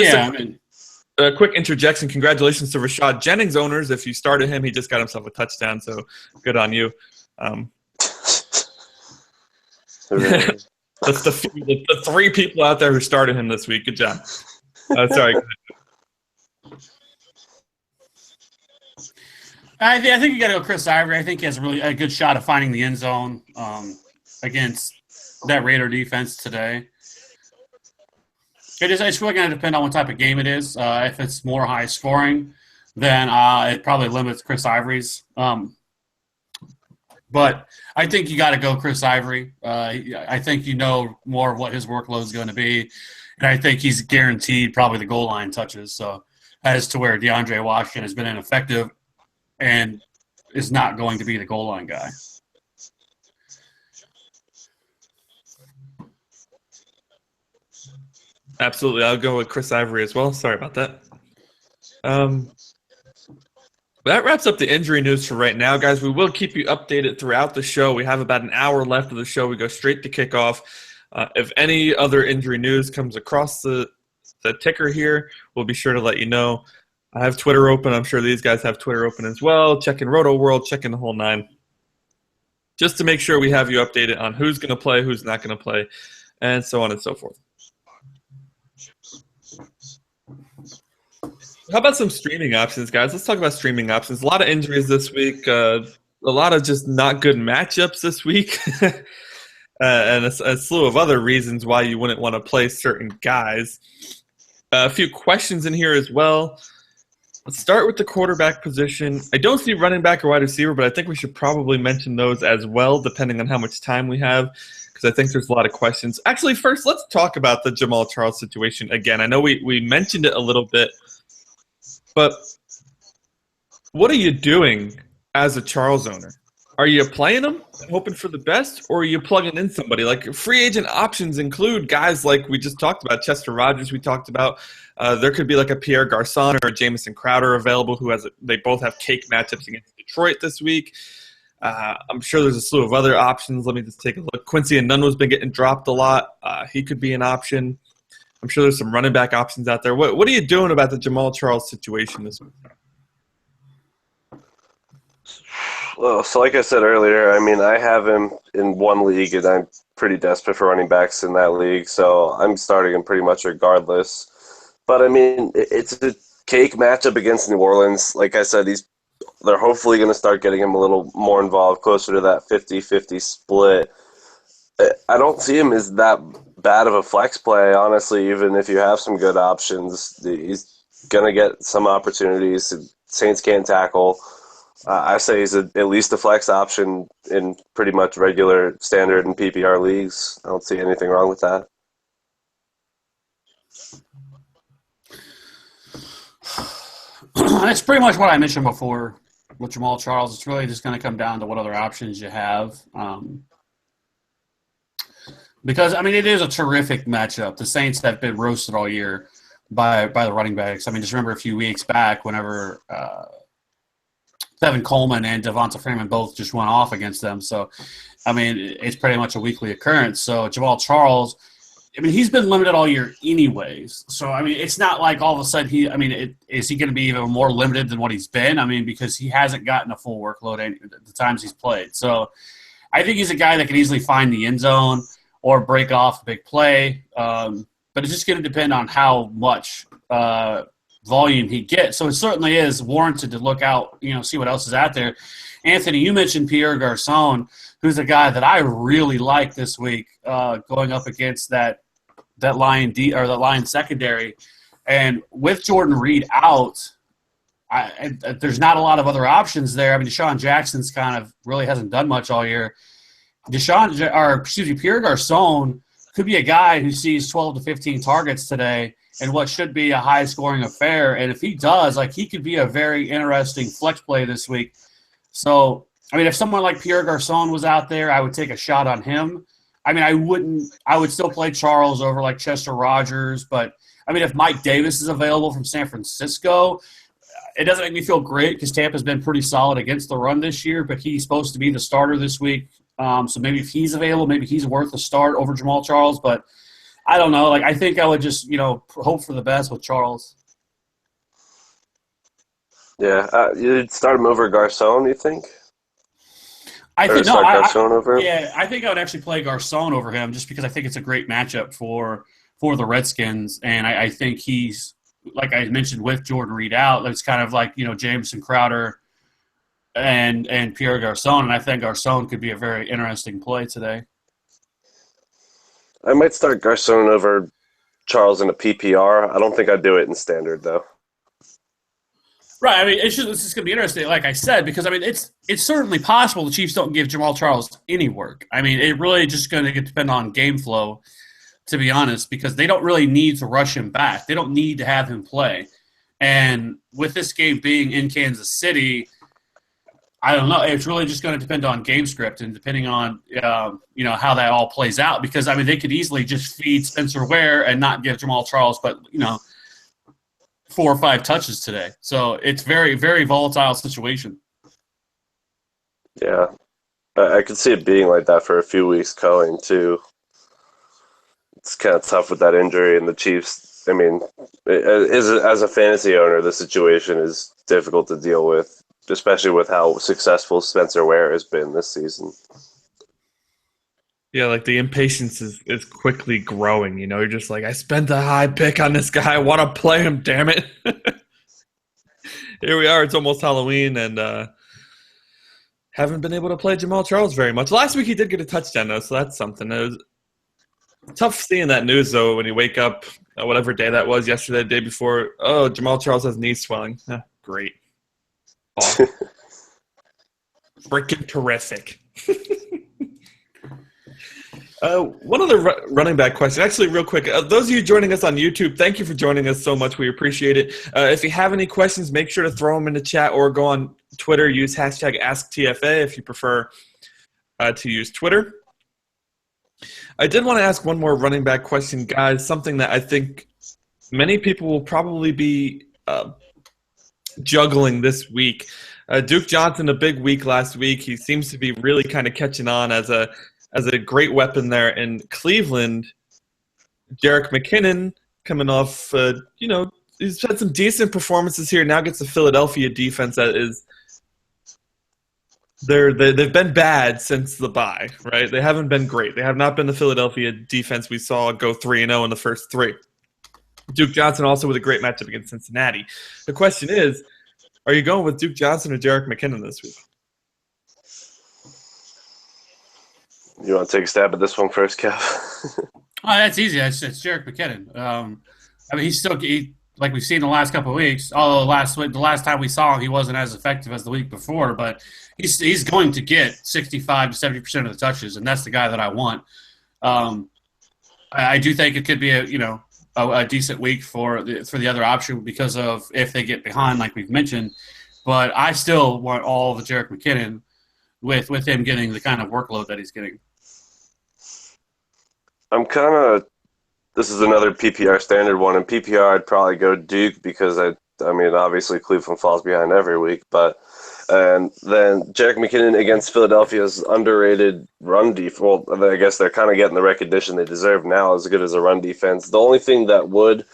quick interjection. Congratulations to Rashad Jennings owners. If you started him, he just got himself a touchdown, so good on you. That's the three people out there who started him this week. Good job. Sorry. I think you got to go Chris Ivory. I think he has a good shot of finding the end zone against that Raider defense today. It's really going to depend on what type of game it is. If it's more high scoring, then it probably limits Chris Ivory's. But I think you got to go Chris Ivory. I think you know more of what his workload is going to be, and I think he's guaranteed probably the goal line touches. So as to where DeAndre Washington has been ineffective and is not going to be the goal line guy. Absolutely. I'll go with Chris Ivory as well. Sorry about that. That wraps up the injury news for right now, guys. We will keep you updated throughout the show. We have about an hour left of the show. We go straight to kickoff. If any other injury news comes across the ticker here, we'll be sure to let you know. I have Twitter open. I'm sure these guys have Twitter open as well. Checking Roto World, checking the whole nine. Just to make sure we have you updated on who's going to play, who's not going to play, and so on and so forth. How about some streaming options, guys? Let's talk about streaming options. A lot of injuries this week. A lot of just not good matchups this week. And a slew of other reasons why you wouldn't want to play certain guys. A few questions in here as well. Let's start with the quarterback position. I don't see running back or wide receiver, but I think we should probably mention those as well, depending on how much time we have, because I think there's a lot of questions. Actually, first, let's talk about the Jamal Charles situation again. I know we mentioned it a little bit, but what are you doing as a Charles owner? Are you playing him and hoping for the best, or are you plugging in somebody? Like, free agent options include guys like we just talked about, Chester Rogers we talked about. There could be like a Pierre Garçon or a Jamison Crowder available they both have cake matchups against Detroit this week. I'm sure there's a slew of other options. Let me just take a look. Quincy Enunwa's been getting dropped a lot. He could be an option. I'm sure there's some running back options out there. What are you doing about the Jamal Charles situation this week? Well, so like I said earlier, I mean, I have him in one league, and I'm pretty desperate for running backs in that league, so I'm starting him pretty much regardless. But, I mean, it's a cake matchup against New Orleans. Like I said, they're hopefully going to start getting him a little more involved, closer to that 50-50 split. I don't see him as that bad of a flex play, honestly, even if you have some good options. He's going to get some opportunities. Saints can't tackle. I say he's at least a flex option in pretty much regular, standard, and PPR leagues. I don't see anything wrong with that. That's pretty much what I mentioned before with Jamal Charles. It's really just going to come down to what other options you have. Because, I mean, it is a terrific matchup. The Saints have been roasted all year by the running backs. I mean, just remember a few weeks back whenever Tevin Coleman and Devonta Freeman both just went off against them. So, I mean, it's pretty much a weekly occurrence. So, Jamal Charles, I mean, he's been limited all year anyways. So, I mean, it's not like all of a sudden is he going to be even more limited than what he's been? I mean, because he hasn't gotten a full workload at the times he's played. So, I think he's a guy that can easily find the end zone or break off a big play. But it's just going to depend on how much volume he gets. So it certainly is warranted to look out, see what else is out there. Anthony, you mentioned Pierre Garçon, who's a guy that I really like this week, going up against that Lion secondary. And with Jordan Reed out, there's not a lot of other options there. I mean, Deshaun Jackson's kind of really hasn't done much all year. Pierre Garçon could be a guy who sees 12 to 15 targets today in what should be a high-scoring affair. And if he does, he could be a very interesting flex play this week. So, I mean, if someone like Pierre Garçon was out there, I would take a shot on him. I mean, I would still play Charles over Chester Rogers. But, I mean, if Mike Davis is available from San Francisco, it doesn't make me feel great because Tampa's been pretty solid against the run this year, but he's supposed to be the starter this week. So maybe if he's available, maybe he's worth a start over Jamal Charles. But I don't know. I think I would just, hope for the best with Charles. Yeah. You'd start him over Garçon, you think? I think Garçon over him? Yeah, I think I would actually play Garçon over him just because I think it's a great matchup for the Redskins. And I think he's, like I mentioned with Jordan Reed out, it's kind of like, Jamison Crowder and Pierre Garçon. And I think Garçon could be a very interesting play today. I might start Garçon over Charles in a PPR. I don't think I'd do it in standard, though. Right. I mean, it's just going to be interesting, like I said, because, I mean, it's certainly possible the Chiefs don't give Jamal Charles any work. I mean, it really just going to depend on game flow, to be honest, because they don't really need to rush him back. They don't need to have him play. And with this game being in Kansas City, I don't know. It's really just going to depend on game script and depending on how that all plays out. Because I mean, they could easily just feed Spencer Ware and not give Jamal Charles, but 4 or 5 touches today. So it's very, very volatile situation. Yeah, I could see it being like that for a few weeks going too. It's kind of tough with that injury, and the Chiefs. I mean, as a fantasy owner, the situation is difficult to deal with, especially with how successful Spencer Ware has been this season. Yeah, like the impatience is quickly growing. You're just like, I spent a high pick on this guy. I want to play him, damn it. Here we are. It's almost Halloween, and haven't been able to play Jamal Charles very much. Last week he did get a touchdown, though, so that's something. It was tough seeing that news, though, when you wake up, whatever day that was, yesterday, the day before. Oh, Jamal Charles has knee swelling. Great. Awesome. Freaking terrific. One other running back question. Actually, real quick, those of you joining us on YouTube, thank you for joining us so much. We appreciate it. If you have any questions, make sure to throw them in the chat or go on Twitter. Use hashtag AskTFA if you prefer to use Twitter. I did want to ask one more running back question, guys, something that I think many people will probably be juggling this week. Duke Johnson, a big week last week. He seems to be really kind of catching on as a great weapon there in Cleveland. Jerick McKinnon coming off, he's had some decent performances here. Now gets the Philadelphia defense that is they've been bad since the bye, right? They haven't been great. They have not been the Philadelphia defense we saw go 3-0 in the first 3. Duke Johnson also with a great matchup against Cincinnati. The question is, are you going with Duke Johnson or Jerick McKinnon this week? You want to take a stab at this one first, Kev? That's easy. It's Jerick McKinnon. I mean, like we've seen the last couple of weeks. Although the last time we saw him, he wasn't as effective as the week before. But he's going to get 65 to 70% of the touches, and that's the guy that I want. I do think it could be a decent week for the other option because of if they get behind, like we've mentioned. But I still want all the Jerick McKinnon with him getting the kind of workload that he's getting. This is another PPR standard one. In PPR, I'd probably go Duke because I mean, obviously Cleveland falls behind every week, and then Jerick McKinnon against Philadelphia's underrated run defense. Well, I guess they're kind of getting the recognition they deserve now, as good as a run defense. The only thing that would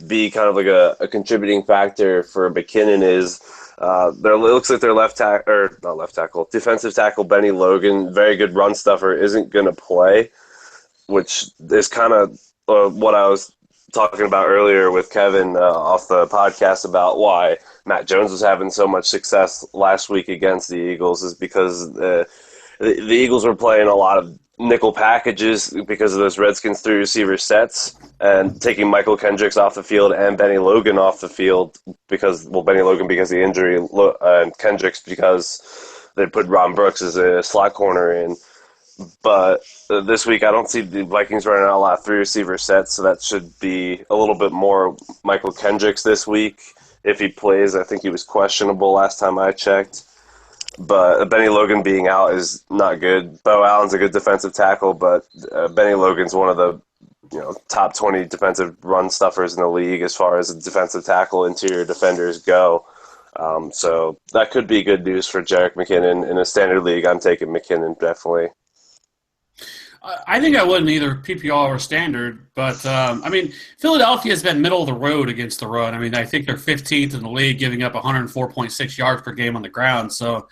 be kind of like a contributing factor for McKinnon is it looks like their defensive tackle Benny Logan, very good run stuffer, isn't going to play, which is kind of what I was talking about earlier with Kevin off the podcast about why Matt Jones was having so much success last week against the Eagles is because the Eagles were playing a lot of nickel packages because of those Redskins 3 receiver sets and taking Michael Kendricks off the field and Benny Logan off the field Benny Logan because of the injury and Kendricks because they put Ron Brooks as a slot corner in. But this week, I don't see the Vikings running out a lot of 3 receiver sets, so that should be a little bit more Michael Kendricks this week if he plays. I think he was questionable last time I checked. But Benny Logan being out is not good. Bo Allen's a good defensive tackle, but Benny Logan's one of the top 20 defensive run stuffers in the league as far as defensive tackle interior defenders go. So that could be good news for Jerick McKinnon. In a standard league, I'm taking McKinnon definitely. I think I wouldn't either PPR or standard, but I mean, Philadelphia has been middle of the road against the run. I mean, I think they're 15th in the league, giving up 104.6 yards per game on the ground. So,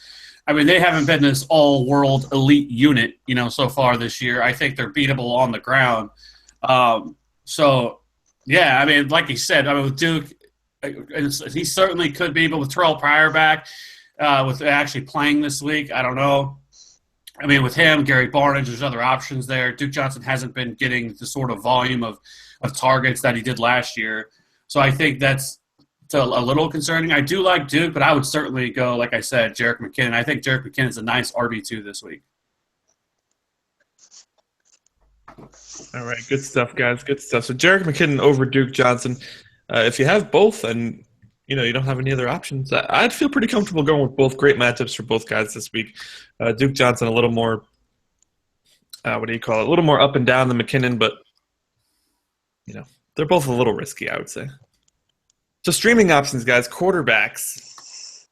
I mean, they haven't been this all-world elite unit, so far this year. I think they're beatable on the ground. So, yeah, I mean, like you said, I mean, with Duke, he certainly could be, but with Terrell Pryor back, with actually playing this week, I don't know. I mean, with him, Gary Barnidge, there's other options there. Duke Johnson hasn't been getting the sort of volume of targets that he did last year. So I think that's a little concerning. I do like Duke, but I would certainly go, like I said, Jerick McKinnon. I think Jerick McKinnon's a nice RB2 this week. All right, good stuff, guys. Good stuff. So Jerick McKinnon over Duke Johnson. If you have both and you don't have any other options. I'd feel pretty comfortable going with both great matchups for both guys this week. Duke Johnson a little more, a little more up and down than McKinnon, but they're both a little risky, I would say. So streaming options, guys, quarterbacks.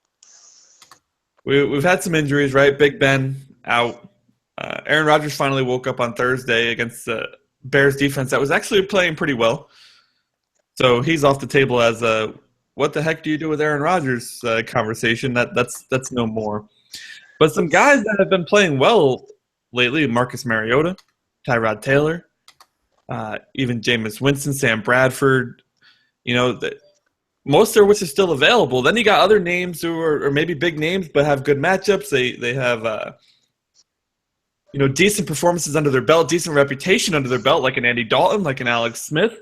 We've had some injuries, right? Big Ben out. Aaron Rodgers finally woke up on Thursday against the Bears defense that was actually playing pretty well. So he's off the table as a what the heck do you do with Aaron Rodgers conversation. That's no more. But some guys that have been playing well lately, Marcus Mariota, Tyrod Taylor, even Jameis Winston, Sam Bradford, most of which are still available. Then you got other names who are maybe big names but have good matchups. They have decent performances under their belt, decent reputation under their belt, like an Andy Dalton, like an Alex Smith.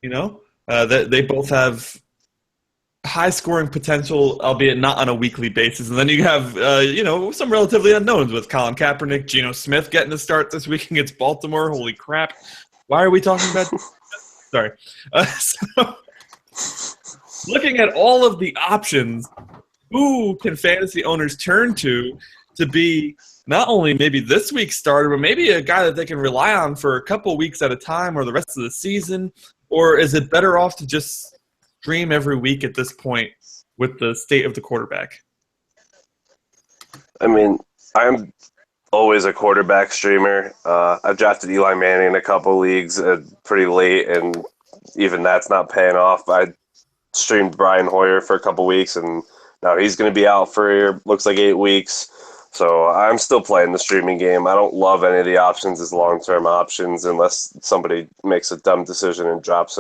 They both have high scoring potential, albeit not on a weekly basis. And then you have some relatively unknowns with Colin Kaepernick, Geno Smith getting the start this week against Baltimore. Holy crap! Why are we talking about? Sorry. Looking at all of the options, who can fantasy owners turn to be not only maybe this week's starter, but maybe a guy that they can rely on for a couple weeks at a time or the rest of the season? Or is it better off to just stream every week at this point with the state of the quarterback? I mean, I'm always a quarterback streamer. I've drafted Eli Manning in a couple leagues pretty late, and even that's not paying off. I streamed Brian Hoyer for a couple weeks, and now he's going to be out for looks like 8 weeks. So I'm still playing the streaming game. I don't love any of the options as long-term options unless somebody makes a dumb decision and drops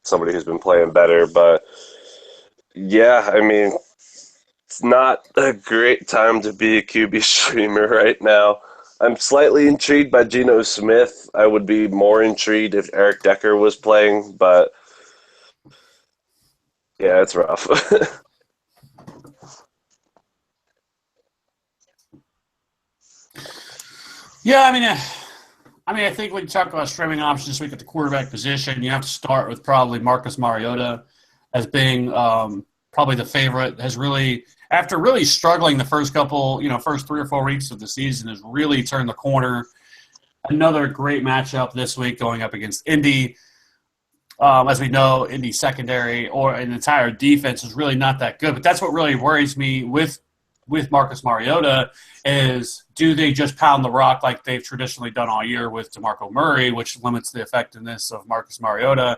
somebody who's been playing better. But, yeah, I mean, it's not a great time to be a QB streamer right now. I'm slightly intrigued by Geno Smith. I would be more intrigued if Eric Decker was playing, but, yeah, it's rough. Yeah, I think when you talk about streaming options this week at the quarterback position, you have to start with probably Marcus Mariota as being probably the favorite. Has really, after really struggling the first 3 or 4 weeks of the season, has really turned the corner. Another great matchup this week going up against Indy. As we know, Indy secondary or an entire defense is really not that good. But that's what really worries me with Marcus Mariota is, do they just pound the rock like they've traditionally done all year with DeMarco Murray, which limits the effectiveness of Marcus Mariota?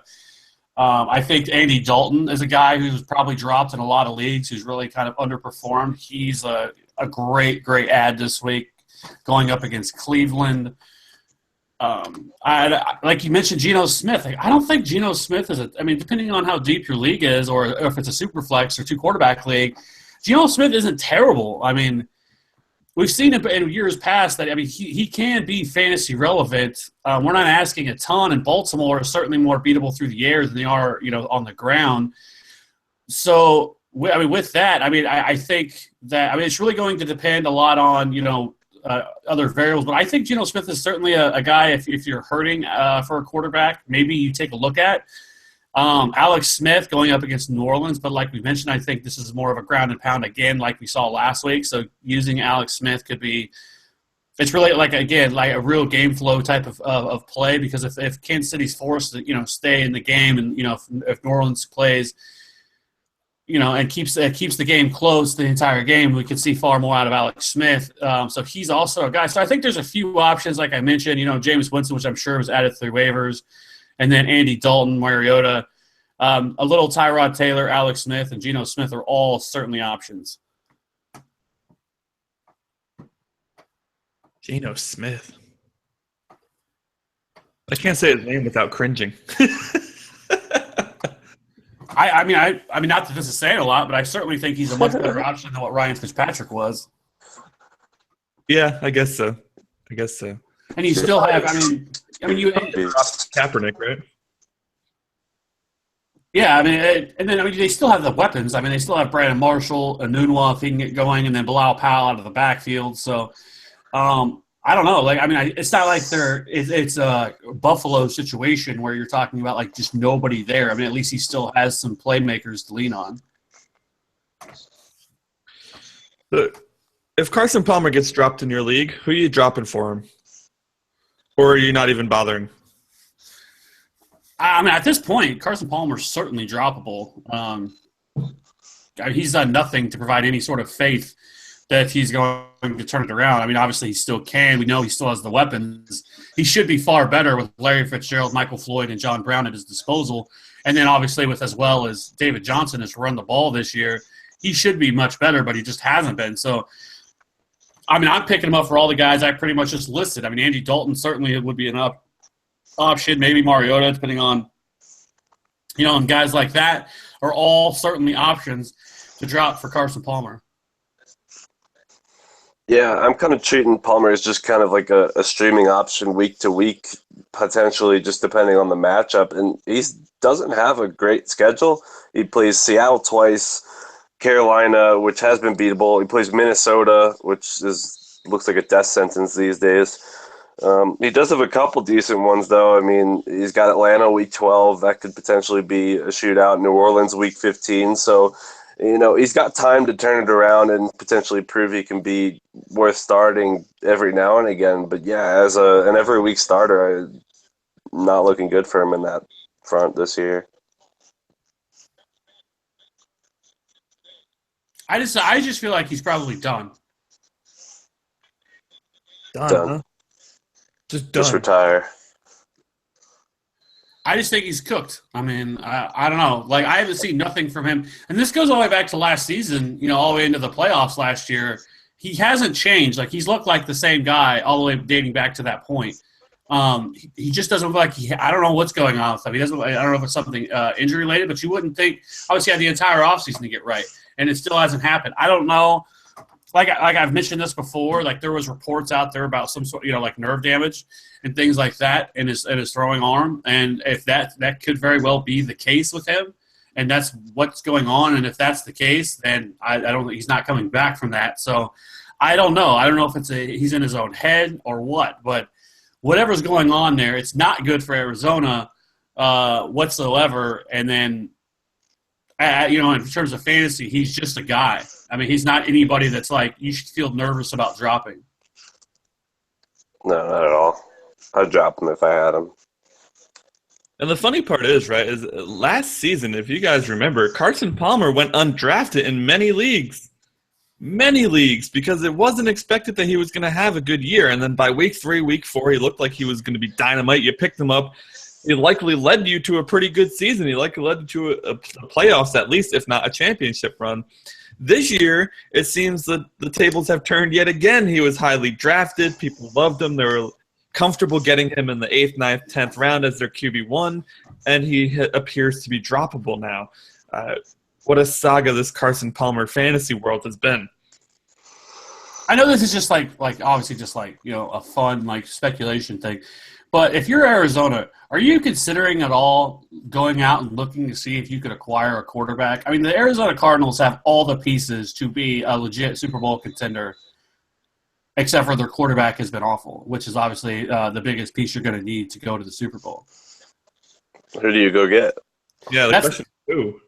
I think Andy Dalton is a guy who's probably dropped in a lot of leagues, who's really kind of underperformed. He's a great add this week going up against Cleveland. Like you mentioned, Geno Smith. I don't think Geno Smith is depending on how deep your league is or if it's a super flex or 2-quarterback league, Geno Smith isn't terrible. We've seen it in years past that he can be fantasy relevant. We're not asking a ton, and Baltimore is certainly more beatable through the air than they are, on the ground. So, with that, I think that it's really going to depend a lot on other variables. But I think Geno Smith is certainly a guy if you're hurting for a quarterback, maybe you take a look at. Alex Smith going up against New Orleans, but like we mentioned, I think this is more of a ground and pound again, like we saw last week. So using Alex Smith it's really like a real game flow type of play, because if Kansas City's forced to stay in the game, and if New Orleans plays and keeps the game close the entire game, we could see far more out of Alex Smith. So he's also a guy. So I think there's a few options, like I mentioned, Jameis Winston, which I'm sure was added through waivers. And then Andy Dalton, Mariota, a little Tyrod Taylor, Alex Smith, and Geno Smith are all certainly options. Geno Smith. I can't say his name without cringing. I mean, not that this is saying a lot, but I certainly think he's a much better option than what Ryan Fitzpatrick was. Yeah, I guess so. And you still have, you Kaepernick, right? Yeah, and then they still have the weapons. They still have Brandon Marshall, Anunwa if he can get going, and then Bilal Powell out of the backfield. So, I don't know. Like, I mean, it's not like it's a Buffalo situation where you're talking about like just nobody there. I mean, at least he still has some playmakers to lean on. But if Carson Palmer gets dropped in your league, who are you dropping for him? Or are you not even bothering? I mean, at this point, Carson Palmer's certainly droppable. He's done nothing to provide any sort of faith that he's going to turn it around. I mean, obviously he still can. We know he still has the weapons. He should be far better with Larry Fitzgerald, Michael Floyd, and John Brown at his disposal. And then obviously with as well as David Johnson has run the ball this year, he should be much better, but he just hasn't been. So, I mean, I'm picking him up for all the guys I pretty much just listed. I mean, Andy Dalton certainly would be an option, maybe Mariota, depending on, and guys like that are all certainly options to drop for Carson Palmer. Yeah, I'm kind of treating Palmer as just kind of like a streaming option week to week, potentially just depending on the matchup. And he doesn't have a great schedule. He plays Seattle twice, Carolina, which has been beatable. He plays Minnesota, which looks like a death sentence these days. He does have a couple decent ones, though. I mean, he's got Atlanta week 12. That could potentially be a shootout. New Orleans week 15. So, he's got time to turn it around and potentially prove he can be worth starting every now and again. But, yeah, as an every week starter, not looking good for him in that front this year. I just feel like he's probably done. Done. Huh? Just done. Just retire. I just think he's cooked. I mean, I don't know. Like, I haven't seen nothing from him. And this goes all the way back to last season, all the way into the playoffs last year. He hasn't changed. Like, he's looked like the same guy all the way dating back to that point. He just doesn't look like I don't know what's going on with him. I don't know if it's something injury-related, but you wouldn't think – obviously, he had the entire offseason to get right, and it still hasn't happened. I don't know. Like I've mentioned this before, like there was reports out there about some sort, like nerve damage and things like that in his throwing arm, and if that could very well be the case with him, and that's what's going on, and if that's the case, then I don't think he's not coming back from that. So I don't know. I don't know if he's in his own head or what, but whatever's going on there, it's not good for Arizona whatsoever. And then, in terms of fantasy, he's just a guy. I mean, he's not anybody that's like you should feel nervous about dropping. No, not at all. I'd drop him if I had him. And the funny part is last season, if you guys remember, Carson Palmer went undrafted in many leagues, because it wasn't expected that he was going to have a good year. And then by week 3, week 4, he looked like he was going to be dynamite. You picked him up. It likely led you to a pretty good season. He likely led you to a playoffs at least, if not a championship run. This year, it seems that the tables have turned yet again. He was highly drafted. People loved him. They were comfortable getting him in the 8th, 9th, 10th round as their QB1, and he appears to be droppable now. What a saga this Carson Palmer fantasy world has been. I know this is just like obviously just like, a fun like speculation thing. But if you're Arizona, are you considering at all going out and looking to see if you could acquire a quarterback? I mean, the Arizona Cardinals have all the pieces to be a legit Super Bowl contender, except for their quarterback has been awful, which is obviously the biggest piece you're going to need to go to the Super Bowl. Who do you go get? Yeah, the question is who.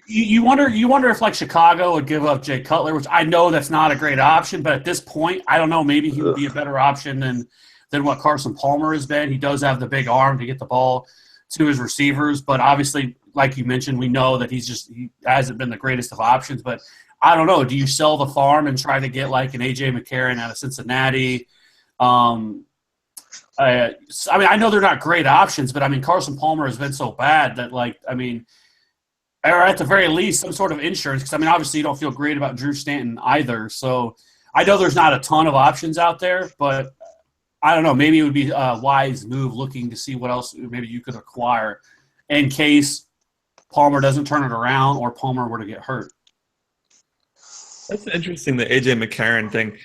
You wonder if like Chicago would give up Jay Cutler, which I know that's not a great option, but at this point, I don't know. Maybe he would be a better option than what Carson Palmer has been. He does have the big arm to get the ball to his receivers, but obviously, like you mentioned, we know that he hasn't been the greatest of options. But I don't know. Do you sell the farm and try to get like an A.J. McCarron out of Cincinnati? I mean, I know they're not great options, but I mean, Carson Palmer has been so bad that or at the very least, some sort of insurance. Because, I mean, obviously you don't feel great about Drew Stanton either. So I know there's not a ton of options out there, but I don't know. Maybe it would be a wise move looking to see what else maybe you could acquire in case Palmer doesn't turn it around or Palmer were to get hurt. That's interesting, the A.J. McCarron thing.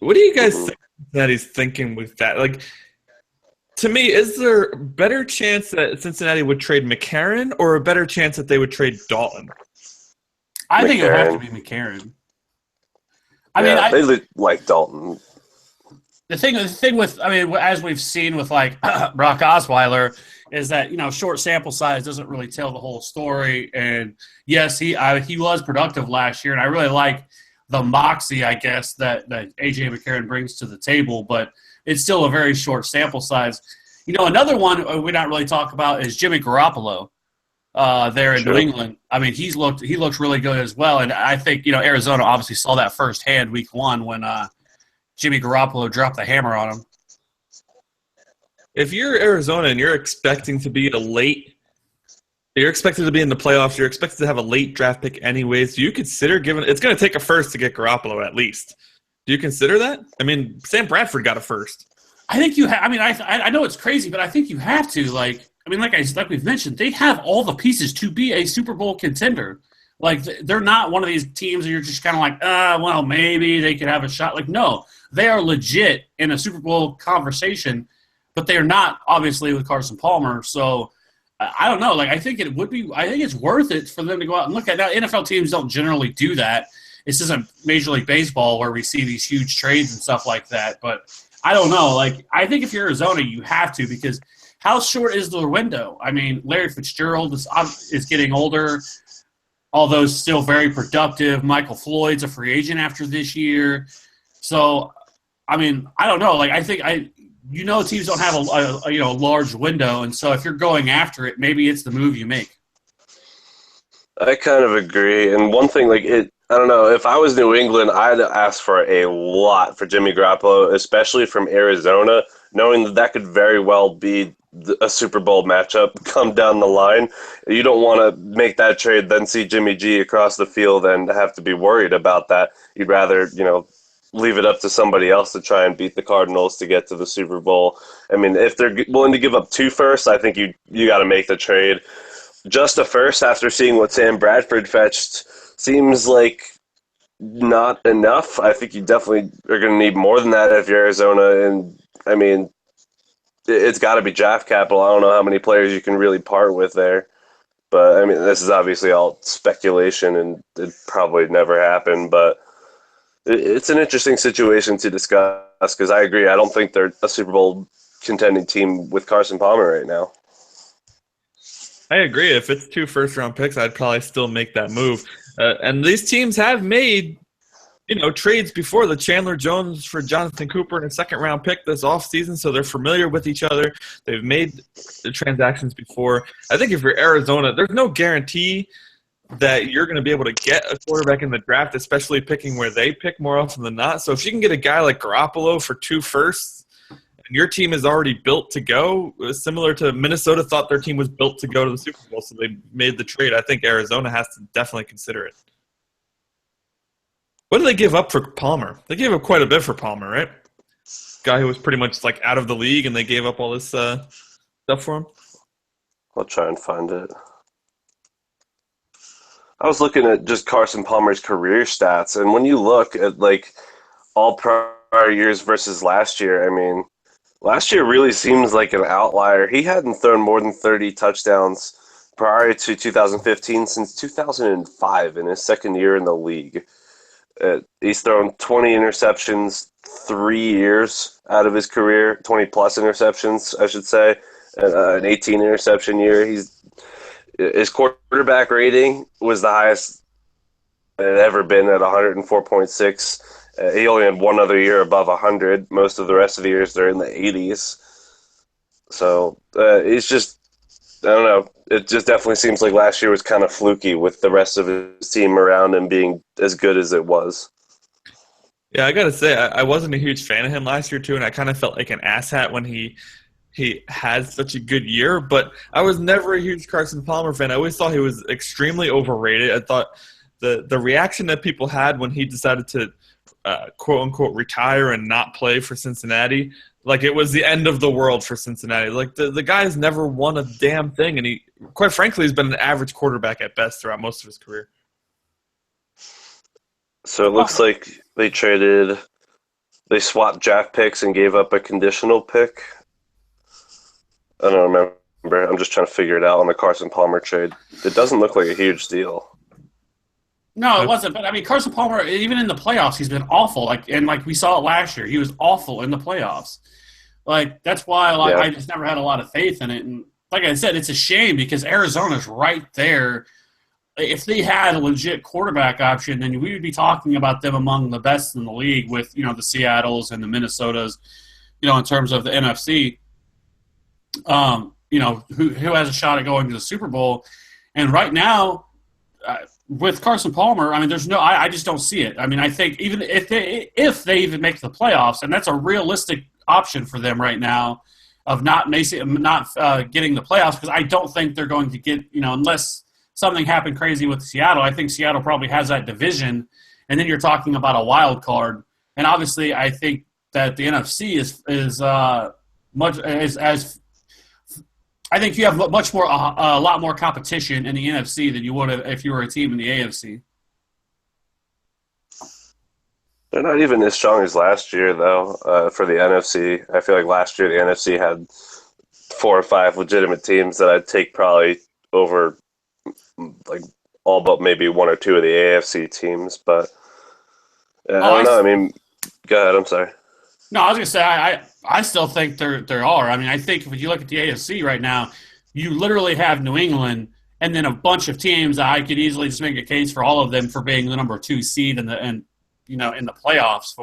What do you guys think that he's thinking with that? Like, to me, is there a better chance that Cincinnati would trade McCarron or a better chance that they would trade Dalton? I think it would have to be McCarron. They like Dalton. the thing with, I mean, as we've seen with like Brock Osweiler, is that short sample size doesn't really tell the whole story. And yes, he was productive last year, and I really like the moxie, I guess, that AJ McCarron brings to the table. But it's still a very short sample size. Another one we don't really talk about is Jimmy Garoppolo there in New England. I mean, he looked really good as well, and I think Arizona obviously saw that firsthand week 1 when Jimmy Garoppolo dropped the hammer on him. If you're Arizona and you're expecting to be you're expected to be in the playoffs, you're expected to have a late draft pick anyways, do you consider it's going to take a first to get Garoppolo at least? Do you consider that? I mean, Sam Bradford got a first. I think you have. I mean, I know it's crazy, but I think you have to. Like we've mentioned, they have all the pieces to be a Super Bowl contender. Like, they're not one of these teams that you're just kind of like, well, maybe they could have a shot. Like, no, they are legit in a Super Bowl conversation, but they are not, obviously, with Carson Palmer. So, I don't know. Like, I think it's worth it for them to go out and look at. Now, NFL teams don't generally do that. This isn't Major League Baseball where we see these huge trades and stuff like that. But I don't know. Like, I think if you're Arizona, you have to, because how short is the window? I mean, Larry Fitzgerald is getting older, although still very productive. Michael Floyd's a free agent after this year. So, I mean, I don't know. Like, I think teams don't have a large window, and so if you're going after it, maybe it's the move you make. I kind of agree. And one thing, I don't know, if I was New England, I'd ask for a lot for Jimmy Garoppolo, especially from Arizona, knowing that could very well be a Super Bowl matchup come down the line. You don't want to make that trade, then see Jimmy G across the field and have to be worried about that. You'd rather, leave it up to somebody else to try and beat the Cardinals to get to the Super Bowl. I mean, if they're willing to give up 2 firsts, I think you got to make the trade. Just a first, after seeing what Sam Bradford fetched, seems like not enough. I think you definitely are going to need more than that if you're Arizona. And, I mean, it's got to be draft capital. I don't know how many players you can really part with there. But, I mean, this is obviously all speculation, and it probably never happened. But it's an interesting situation to discuss because I agree. I don't think they're a Super Bowl contending team with Carson Palmer right now. I agree. If it's 2 first-round picks, I'd probably still make that move. And these teams have made, trades before. The Chandler Jones for Jonathan Cooper and a second-round pick this offseason, so they're familiar with each other. They've made the transactions before. I think if you're Arizona, there's no guarantee that you're going to be able to get a quarterback in the draft, especially picking where they pick more often than not. So if you can get a guy like Garoppolo for 2 firsts, and your team is already built to go, similar to Minnesota thought their team was built to go to the Super Bowl, so they made the trade. I think Arizona has to definitely consider it. What did they give up for Palmer? They gave up quite a bit for Palmer, right? Guy who was pretty much out of the league, and they gave up all this stuff for him. I'll try and find it. I was looking at just Carson Palmer's career stats, and when you look at all prior years versus last year, I mean, last year really seems like an outlier. He hadn't thrown more than 30 touchdowns prior to 2015 since 2005 in his second year in the league. He's thrown 20 interceptions 3 years out of his career, 20-plus interceptions, I should say, an 18 interception year. His quarterback rating was the highest it had ever been at 104.6. He only had one other year above 100. Most of the rest of the years they're in the 80s. So it's just, I don't know. It just definitely seems like last year was kind of fluky with the rest of his team around him being as good as it was. Yeah, I got to say, I wasn't a huge fan of him last year, too, and I kind of felt like an asshat when he had such a good year, but I was never a huge Carson Palmer fan. I always thought he was extremely overrated. I thought the reaction that people had when he decided to quote-unquote retire and not play for Cincinnati, like it was the end of the world for Cincinnati. Like the guy's never won a damn thing, and he, quite frankly, has been an average quarterback at best throughout most of his career. So it looks like they swapped draft picks and gave up a conditional pick. I don't remember. I'm just trying to figure it out on the Carson Palmer trade. It doesn't look like a huge deal. No, it wasn't. But I mean, Carson Palmer, even in the playoffs, he's been awful. Like we saw it last year, he was awful in the playoffs. Like that's why Yeah. I just never had a lot of faith in it. And like I said, it's a shame because Arizona's right there. If they had a legit quarterback option, then we would be talking about them among the best in the league with, the Seattles and the Minnesotas, in terms of the NFC, who has a shot at going to the Super Bowl. And right now, with Carson Palmer, I mean, I just don't see it. I mean, I think even if they even make the playoffs, and that's a realistic option for them right now of not getting the playoffs, because I don't think they're going to get, unless something happened crazy with Seattle. I think Seattle probably has that division, and then you're talking about a wild card. And obviously, I think that the NFC I think you have a lot more competition in the NFC than you would have if you were a team in the AFC. They're not even as strong as last year, though, for the NFC. I feel like last year the NFC had 4 or 5 legitimate teams that I'd take probably over, like, all but maybe 1 or 2 of the AFC teams. But I don't know. I mean, go ahead. I'm sorry. No, I was going to say I still think there are. I mean, I think if you look at the AFC right now, you literally have New England and then a bunch of teams that I could easily just make a case for all of them for being the number 2 seed in the playoffs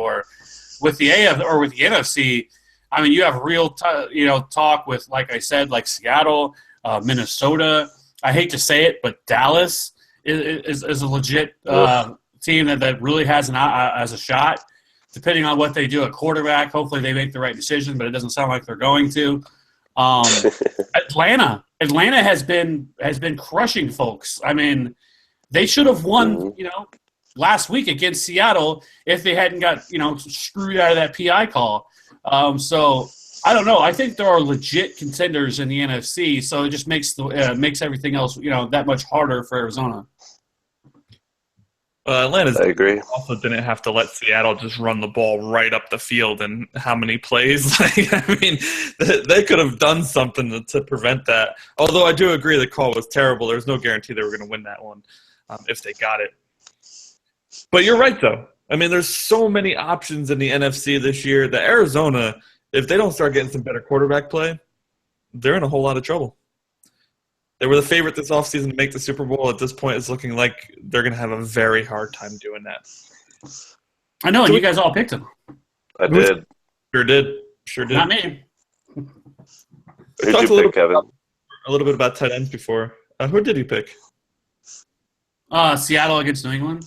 with the NFC. I mean, you have real talk with, like I said, like Seattle, Minnesota. I hate to say it, but Dallas is a legit team that really has a shot. Depending on what they do at quarterback, hopefully they make the right decision, but it doesn't sound like they're going to. Atlanta has been crushing folks. I mean, they should have won, last week against Seattle if they hadn't got screwed out of that PI call. So I don't know. I think there are legit contenders in the NFC, so it just makes everything else that much harder for Arizona. Atlanta's I agree. Also didn't have to let Seattle just run the ball right up the field and how many plays. I mean, they could have done something to prevent that. Although I do agree the call was terrible. There's no guarantee they were going to win that one if they got it. But you're right, though. I mean, there's so many options in the NFC this year that Arizona, if they don't start getting some better quarterback play, they're in a whole lot of trouble. They were the favorite this offseason to make the Super Bowl. At this point, it's looking like they're going to have a very hard time doing that. I know, and you guys all picked them. I did. Sure did. Not me. Who'd you pick, Kevin? A little bit about tight ends before. Who did you pick? Seattle against New England.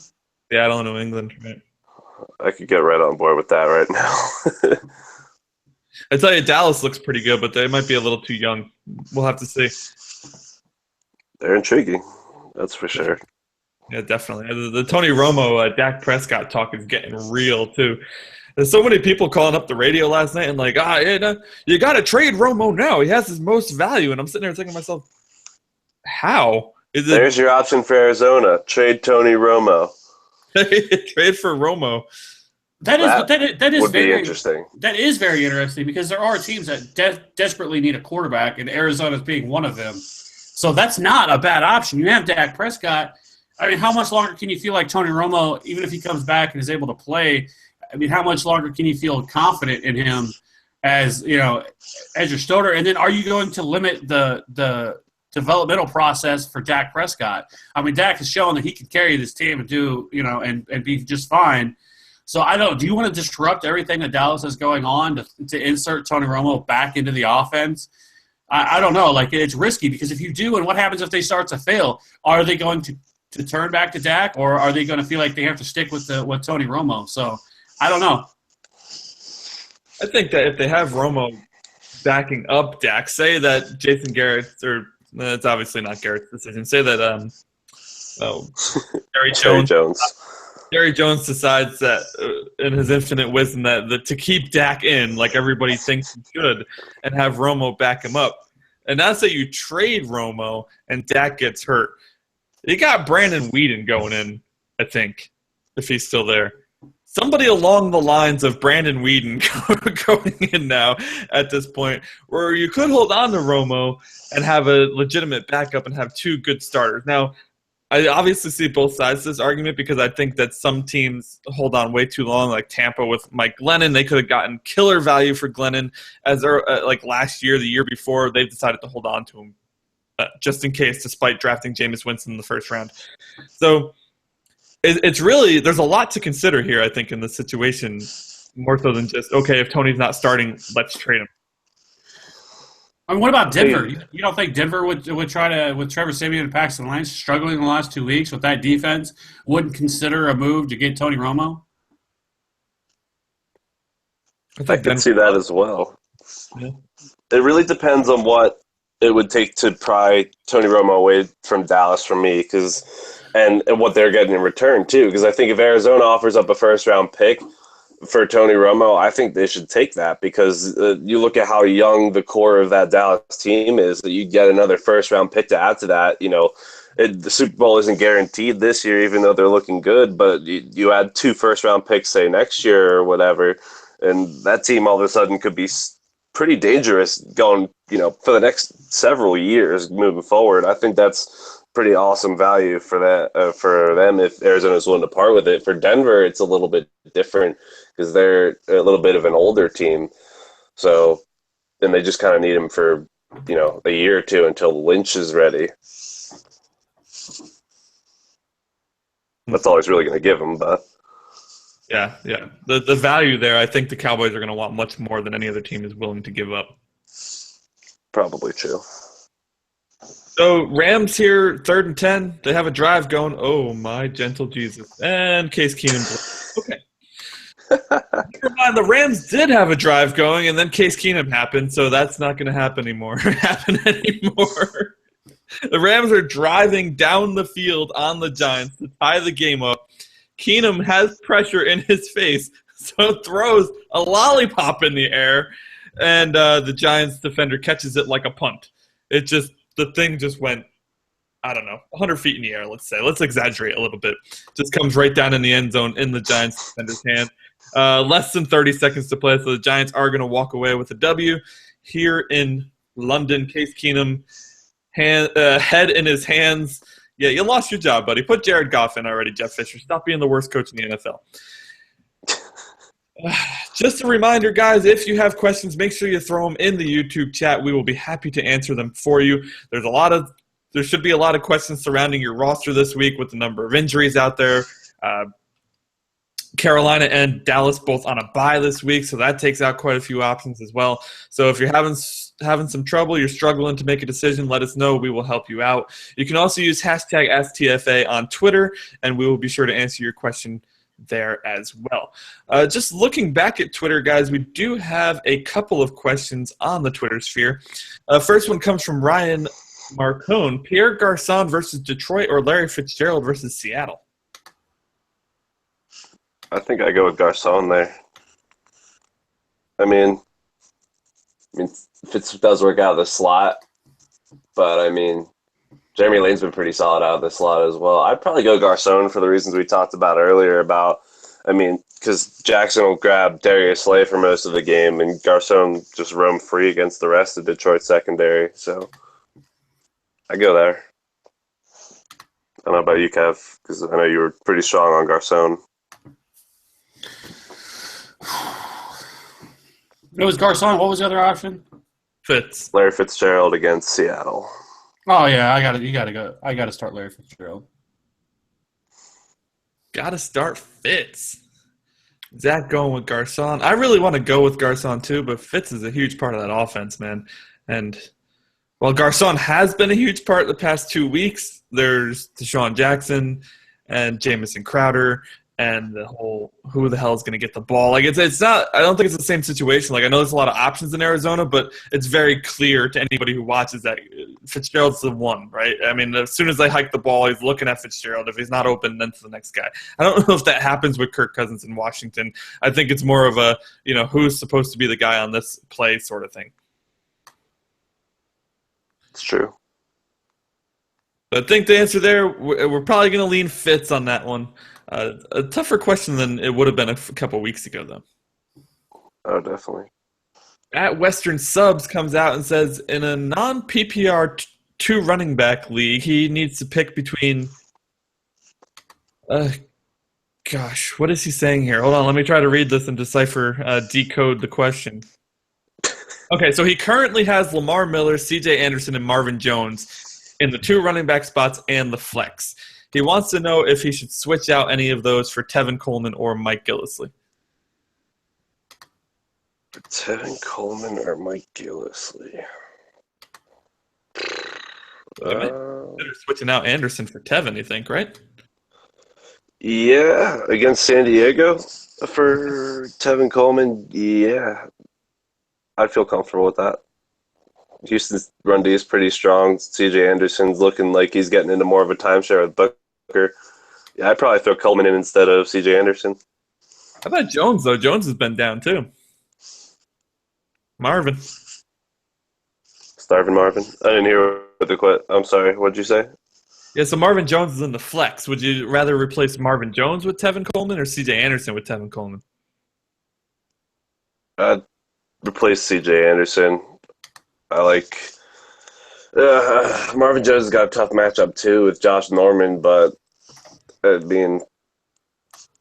Seattle and New England, right? I could get right on board with that right now. I tell you, Dallas looks pretty good, but they might be a little too young. We'll have to see. They're intriguing, that's for sure. Yeah, definitely. The Tony Romo, Dak Prescott talk is getting real, too. There's so many people calling up the radio last night and like, you got to trade Romo now. He has his most value. And I'm sitting there thinking to myself, how? There's your option for Arizona. Trade Tony Romo. Trade for Romo. That is would very be interesting. That is very interesting because there are teams that desperately need a quarterback, and Arizona's being one of them. So that's not a bad option. You have Dak Prescott. I mean, how much longer can you feel like Tony Romo, even if he comes back and is able to play? I mean, how much longer can you feel confident in him as your starter? And then are you going to limit the developmental process for Dak Prescott? I mean, Dak has shown that he can carry this team and do, and be just fine. So I don't know. Do you want to disrupt everything that Dallas is going on to insert Tony Romo back into the offense? I don't know. Like, it's risky because if you do, and what happens if they start to fail? Are they going to turn back to Dak, or are they going to feel like they have to stick with Tony Romo? So I don't know. I think that if they have Romo backing up Dak, say that Jason Garrett, or it's obviously not Garrett's decision, say that Jerry Jones decides that in his infinite wisdom that to keep Dak in like everybody thinks he should and have Romo back him up. And now say you trade Romo and Dak gets hurt. You got Brandon Weeden going in, I think, if he's still there. Somebody along the lines of Brandon Weeden going in now at this point, where you could hold on to Romo and have a legitimate backup and have 2 good starters. Now, I obviously see both sides of this argument because I think that some teams hold on way too long, like Tampa with Mike Glennon. They could have gotten killer value for Glennon like last year, the year before. They've decided to hold on to him just in case, despite drafting Jameis Winston in the first round. So it's really, there's a lot to consider here, I think, in this situation, more so than just, okay, if Tony's not starting, let's trade him. I mean, what about Denver? You don't think Denver would try to, with Trevor Siemian and Paxton Lynch struggling in the last 2 weeks with that defense, wouldn't consider a move to get Tony Romo? I can see that as well. Yeah. It really depends on what it would take to pry Tony Romo away from Dallas from me, and what they're getting in return too. Because I think if Arizona offers up a first-round pick for Tony Romo, I think they should take that, because you look at how young the core of that Dallas team is, that you get another first-round pick to add to that. The Super Bowl isn't guaranteed this year, even though they're looking good, but you add 2 first-round picks, say, next year or whatever, and that team all of a sudden could be pretty dangerous going, for the next several years moving forward. I think that's pretty awesome value for that for them if Arizona's willing to part with it. For Denver, it's a little bit different because they're a little bit of an older team, so then they just kind of need him for a year or two until Lynch is ready. That's all he's really going to give him, but. Yeah. The value there, I think the Cowboys are going to want much more than any other team is willing to give up. Probably true. So Rams here, 3rd and 10. They have a drive going. Oh, my gentle Jesus. And Case Keenum. Okay. Never mind, the Rams did have a drive going, and then Case Keenum happened, so that's not going to happen anymore. The Rams are driving down the field on the Giants to tie the game up. Keenum has pressure in his face, so throws a lollipop in the air, and the Giants defender catches it like a punt. The thing just went, I don't know, 100 feet in the air, let's say. Let's exaggerate a little bit. Just comes right down in the end zone in the Giants defender's hand. Less than 30 seconds to play, so the Giants are going to walk away with a W. Here in London, Case Keenum, head in his hands. Yeah, you lost your job, buddy. Put Jared Goff in already, Jeff Fisher. Stop being the worst coach in the NFL. Just a reminder, guys, if you have questions, make sure you throw them in the YouTube chat. We will be happy to answer them for you. There should be a lot of questions surrounding your roster this week with the number of injuries out there. Carolina and Dallas both on a bye this week, so that takes out quite a few options as well. So if you're having some trouble, you're struggling to make a decision, let us know. We will help you out. You can also use hashtag AskTFA on Twitter, and we will be sure to answer your question there as well. Just looking back at Twitter, guys, we do have a couple of questions on the Twitter sphere. First one comes from Ryan Marcone. Pierre Garçon versus Detroit or Larry Fitzgerald versus Seattle? I think I go with Garcon there. I mean, Fitz does work out of the slot, but Jeremy Lane's been pretty solid out of the slot as well. I'd probably go Garcon for the reasons we talked about earlier because Jackson will grab Darius Slay for most of the game, and Garcon just roam free against the rest of Detroit's secondary. So I go there. I don't know about you, Kev, because I know you were pretty strong on Garcon. It was Garcon. What was the other option? Larry Fitzgerald against Seattle. Oh yeah, you gotta go. I gotta start Larry Fitzgerald. Gotta start Fitz. Zach going with Garcon. I really want to go with Garcon too, but Fitz is a huge part of that offense, man. And while Garcon has been a huge part the past 2 weeks, there's Deshaun Jackson and Jamison Crowder and the whole who the hell is going to get the ball. Like it's not. I don't think it's the same situation. Like I know there's a lot of options in Arizona, but it's very clear to anybody who watches that Fitzgerald's the one, right? I mean, as soon as they hike the ball, he's looking at Fitzgerald. If he's not open, then to the next guy. I don't know if that happens with Kirk Cousins in Washington. I think it's more of a who's supposed to be the guy on this play sort of thing. It's true. But I think the answer there, we're probably going to lean Fitz on that one. A tougher question than it would have been a couple weeks ago, though. Oh, definitely. At Western Subs comes out and says, in a non-PPR two running back league, he needs to pick between Uh, Gosh, what is he saying here? Hold on, let me try to read this and decode the question. Okay, so he currently has Lamar Miller, C.J. Anderson, and Marvin Jones in the 2 running back spots and the flex. He wants to know if he should switch out any of those for Tevin Coleman or Mike Gillislee. Tevin Coleman or Mike Gillislee? They might consider switching out Anderson for Tevin, you think, right? Yeah, against San Diego for Tevin Coleman. Yeah, I'd feel comfortable with that. Houston's run D is pretty strong. CJ Anderson's looking like he's getting into more of a timeshare with Booker. Yeah, I'd probably throw Coleman in instead of CJ Anderson. How about Jones, though? Jones has been down, too. Marvin. Starving Marvin. I didn't hear what the question. I'm sorry. What'd you say? Yeah, so Marvin Jones is in the flex. Would you rather replace Marvin Jones with Tevin Coleman or C.J. Anderson with Tevin Coleman? I'd replace CJ Anderson. I like Marvin Jones has got a tough matchup too with Josh Norman, but it being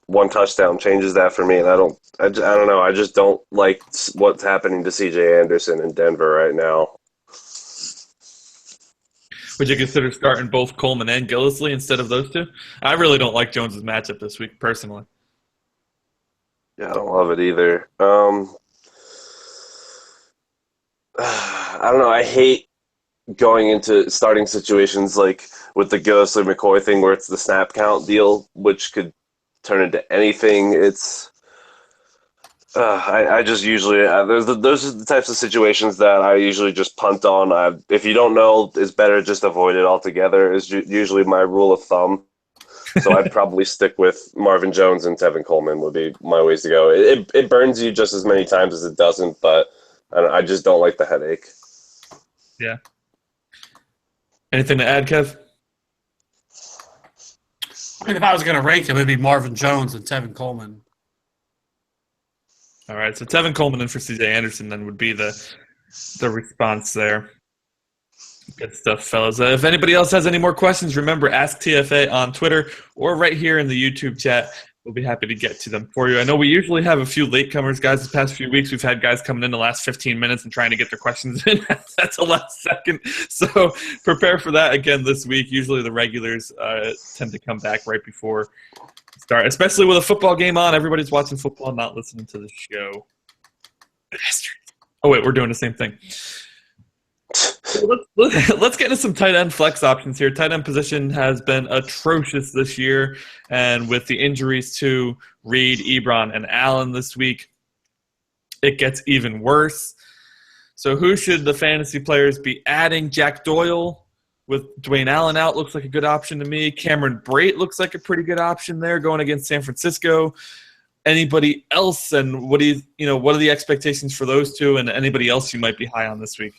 1 touchdown changes that for me, and I don't know. I just don't like what's happening to CJ Anderson in Denver right now. Would you consider starting both Coleman and Gillislee instead of those 2? I really don't like Jones's matchup this week, personally. Yeah, I don't love it either. I don't know. I hate going into starting situations like with the Gillislee McCoy thing where it's the snap count deal, which could turn into anything. It's I just usually those are the types of situations that I usually just punt on. If you don't know, it's better just avoid it altogether. Is usually my rule of thumb. So I'd probably stick with Marvin Jones and Tevin Coleman would be my ways to go. It burns you just as many times as it doesn't, but I just don't like the headache. Yeah. Anything to add, Kev? I mean, if I was going to rank him, it'd be Marvin Jones and Tevin Coleman. All right, so Tevin Coleman and for C.J. Anderson then would be the response there. Good stuff, fellas. If anybody else has any more questions, remember, ask TFA on Twitter or right here in the YouTube chat. We'll be happy to get to them for you. I know we usually have a few latecomers, guys. The past few weeks, we've had guys coming in the last 15 minutes and trying to get their questions in. That's the last second. So prepare for that again this week. Usually the regulars tend to come back right before start, especially with a football game on. Everybody's watching football, not listening to the show. Oh, wait, we're doing the same thing. So let's get into some tight end flex options here. Tight end position has been atrocious this year, and with the injuries to Reed, Ebron, and Allen this week, it gets even worse. So who should the fantasy players be adding? Jack Doyle with Dwayne Allen out looks like a good option to me. Cameron Brate looks like a pretty good option there going against San Francisco. Anybody else, and what are the expectations for those 2, and anybody else you might be high on this week?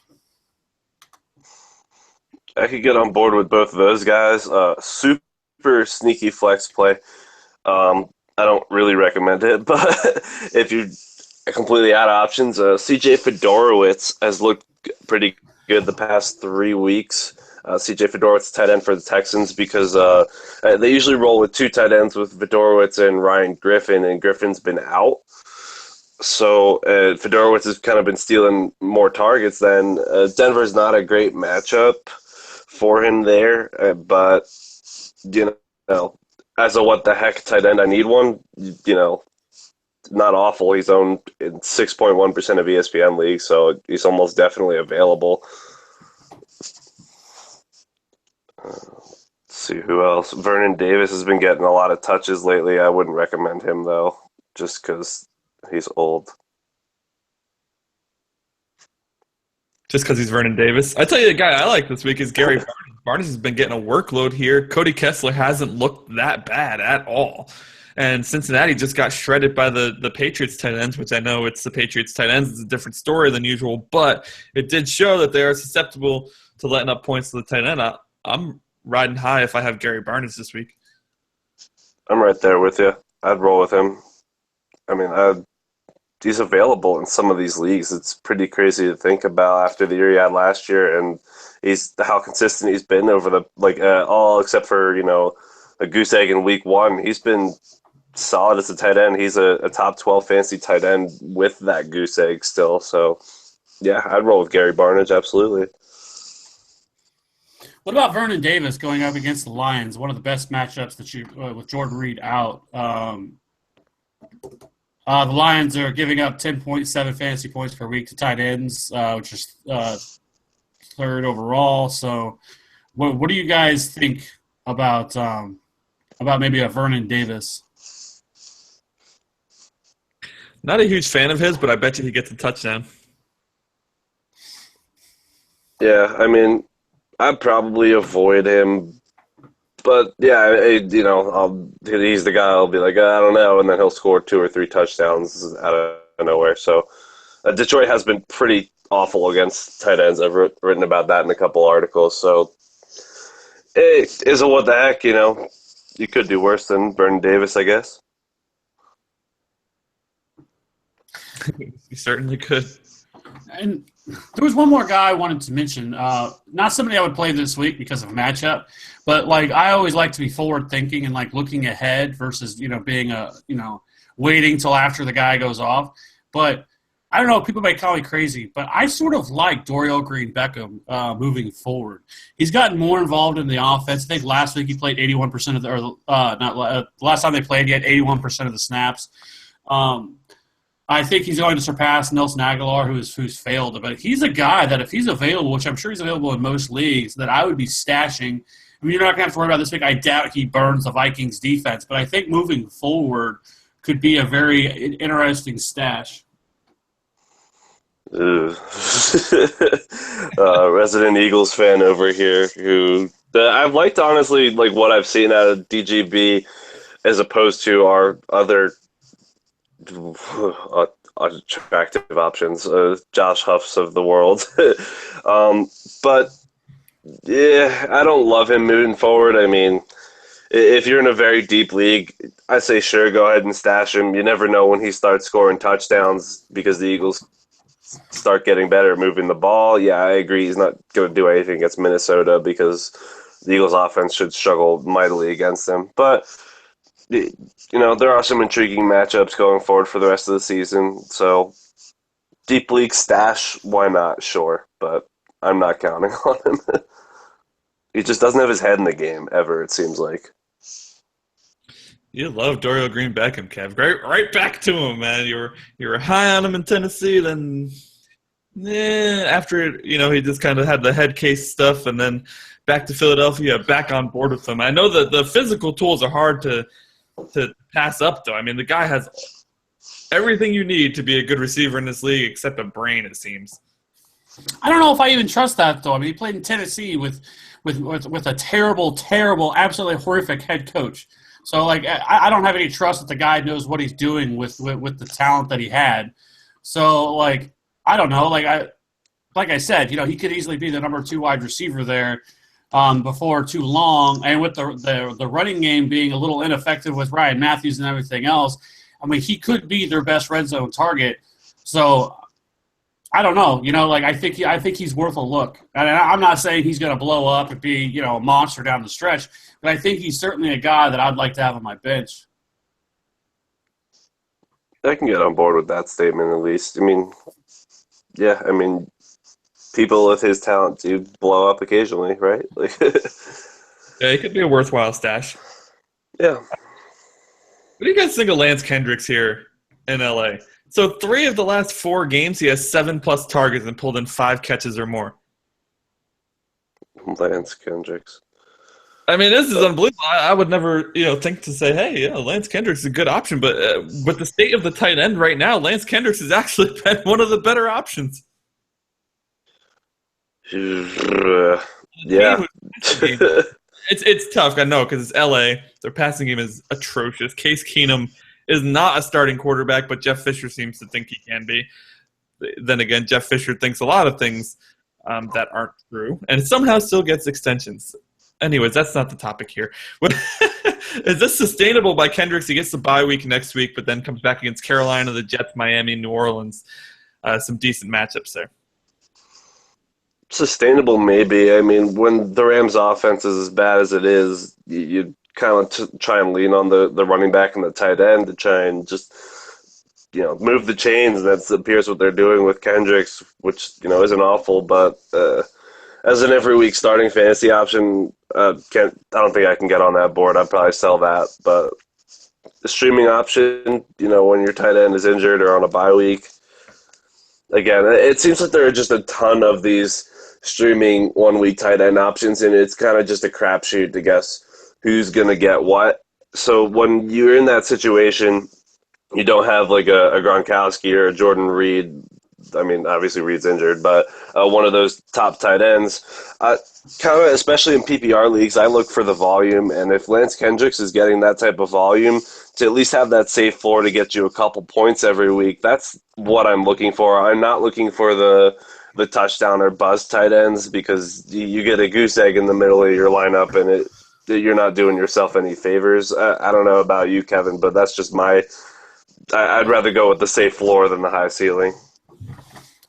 I could get on board with both of those guys. Super sneaky flex play. I don't really recommend it, but if you're completely out of options, CJ Fedorowicz has looked pretty good the past 3 weeks. CJ Fedorowicz, tight end for the Texans, because they usually roll with 2 tight ends with Fedorowicz and Ryan Griffin, and Griffin's been out. So Fedorowicz has kind of been stealing more targets than Denver's not a great matchup for him there, but as a what the heck tight end, I need one. Not awful. He's owned in 6.1% of ESPN leagues, so he's almost definitely available. Let's see who else. Vernon Davis has been getting a lot of touches lately. I wouldn't recommend him though, just because he's old. Just because he's Vernon Davis. I tell you, the guy I like this week is Gary Barnes. Barnes has been getting a workload here. Cody Kessler hasn't looked that bad at all. And Cincinnati just got shredded by the Patriots tight ends, which I know it's the Patriots tight ends. It's a different story than usual, but it did show that they are susceptible to letting up points to the tight end. I'm riding high if I have Gary Barnes this week. I'm right there with you. I'd roll with him. I mean, he's available in some of these leagues. It's pretty crazy to think about after the year he had last year, and how consistent he's been over the all except for a goose egg in week 1. He's been solid as a tight end. He's a top 12 fantasy tight end with that goose egg still. So, yeah, I'd roll with Gary Barnidge, absolutely. What about Vernon Davis going up against the Lions? One of the best matchups that you with Jordan Reed out. The Lions are giving up 10.7 fantasy points per week to tight ends, which is third overall. So, what do you guys think about maybe a Vernon Davis? Not a huge fan of his, but I bet you he gets a touchdown. Yeah, I mean, I'd probably avoid him. But, yeah, he's the guy I'll be like, I don't know, and then he'll score 2 or 3 touchdowns out of nowhere. So Detroit has been pretty awful against tight ends. I've written about that in a couple articles. So it is a what the heck, You could do worse than Vernon Davis, I guess. You certainly could. And there was one more guy I wanted to mention. Not somebody I would play this week because of matchup, but I always like to be forward thinking and looking ahead versus being waiting till after the guy goes off. But I don't know, people may call me crazy, but I sort of like Dorial Green-Beckham moving forward. He's gotten more involved in the offense. I think last week he played 81% of the last time they played, he had 81% of the snaps. I think he's going to surpass Nelson Aguilar, who's failed. But he's a guy that if he's available, which I'm sure he's available in most leagues, that I would be stashing. I mean, you're not going to have to worry about this week. I doubt he burns the Vikings defense. But I think moving forward could be a very interesting stash. Resident Eagles fan over here who I've liked, honestly, what I've seen out of DGB as opposed to our other attractive options, Josh Huffs of the world. But yeah, I don't love him moving forward. I mean, if you're in a very deep league, I say sure, go ahead and stash him. You never know when he starts scoring touchdowns because the Eagles start getting better at moving the ball. Yeah, I agree. He's not going to do anything against Minnesota because the Eagles offense should struggle mightily against them. But there are some intriguing matchups going forward for the rest of the season. So, deep league stash, why not? Sure, but I'm not counting on him. He just doesn't have his head in the game ever, it seems like. You love Dorial Green-Beckham, Kev. Right back to him, man. You were high on him in Tennessee, then after he just kind of had the head case stuff, and then back to Philadelphia, back on board with him. I know that the physical tools are hard to pass up, though. I mean, the guy has everything you need to be a good receiver in this league except a brain, it seems. I don't know if I even trust that, though. I mean, he played in Tennessee with a terrible, absolutely horrific head coach. So, I don't have any trust that the guy knows what he's doing with the talent that he had. So, I don't know. Like I said, he could easily be the number 2 wide receiver there before too long. And with the running game being a little ineffective with Ryan Matthews and everything else, I mean, he could be their best red zone target. So, I don't know. I think he's worth a look. And I'm not saying he's going to blow up and be, a monster down the stretch, but I think he's certainly a guy that I'd like to have on my bench. I can get on board with that statement at least. I mean, yeah, people with his talent do blow up occasionally, right? Yeah, he could be a worthwhile stash. Yeah. What do you guys think of Lance Kendricks here in LA? So 3 of the last 4 games, he has 7+ targets and pulled in 5 catches or more. Lance Kendricks. I mean, this is unbelievable. I would never, think to say, hey, yeah, Lance Kendricks is a good option. But with the state of the tight end right now, Lance Kendricks has actually been one of the better options. Yeah. It's tough, I know, because it's LA. Their passing game is atrocious. Case Keenum is not a starting quarterback, but Jeff Fisher seems to think he can be. Then again, Jeff Fisher thinks a lot of things that aren't true, and somehow still gets extensions. Anyways, that's not the topic here. Is this sustainable by Kendricks? He gets the bye week next week, but then comes back against Carolina, the Jets, Miami, New Orleans. Some decent matchups there. Sustainable, maybe. I mean, when the Rams' offense is as bad as it is, you kind of try and lean on the running back and the tight end to try and just move the chains. And that appears what they're doing with Kendricks, which isn't awful, but as an every week starting fantasy option, I don't think I can get on that board. I'd probably sell that, but the streaming option, when your tight end is injured or on a bye week. Again, it seems like there are just a ton of these streaming 1 week tight end options, and it's kind of just a crapshoot to guess who's going to get what. So when you're in that situation, you don't have like a Gronkowski or a Jordan Reed. I mean, obviously Reed's injured, but one of those top tight ends. Kind of, especially in PPR leagues, I look for the volume, and if Lance Kendricks is getting that type of volume, to at least have that safe floor to get you a couple points every week, that's what I'm looking for. I'm not looking for the touchdown or buzz tight ends, because you get a goose egg in the middle of your lineup, and you're not doing yourself any favors. I don't know about you, Kevin, but that's just I'd rather go with the safe floor than the high ceiling.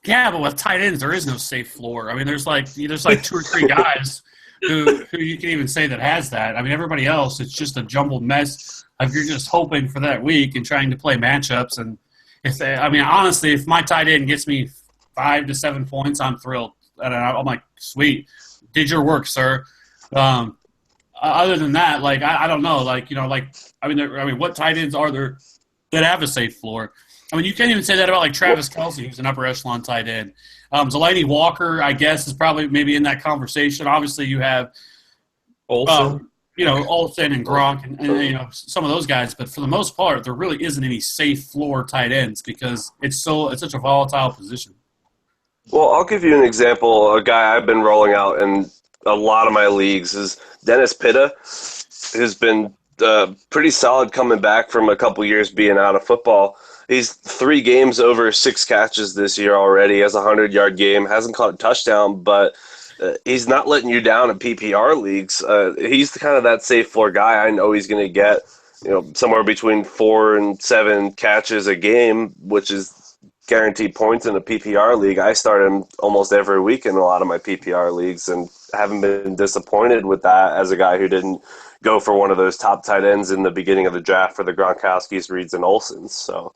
Yeah, but with tight ends, there is no safe floor. I mean, there's like 2 or 3 guys who you can even say that has that. I mean, everybody else, it's just a jumbled mess. Like, you're just hoping for that week and trying to play matchups. And honestly, if my tight end gets me 5 to 7 points, I'm thrilled. And I'm like, sweet, did your work, sir. Other than that, like, I don't know, what tight ends are there that have a safe floor? I mean, you can't even say that about like Travis Kelce, who's an upper echelon tight end. Delaney Walker, I guess, is probably maybe in that conversation. Obviously, you have Olsen, Olsen and Gronk and some of those guys. But for the most part, there really isn't any safe floor tight ends because it's such a volatile position. Well, I'll give you an example. A guy I've been rolling out in a lot of my leagues is Dennis Pitta, who's been pretty solid coming back from a couple years being out of football. He's 3 games over 6 catches this year already. He has a 100-yard game. Hasn't caught a touchdown, but he's not letting you down in PPR leagues. He's kind of that safe floor guy. I know he's going to get somewhere between 4 and 7 catches a game, which is guaranteed points in a PPR league. I start him almost every week in a lot of my PPR leagues, and haven't been disappointed with that as a guy who didn't go for one of those top tight ends in the beginning of the draft for the Gronkowskis, Reeds, and Olsens. So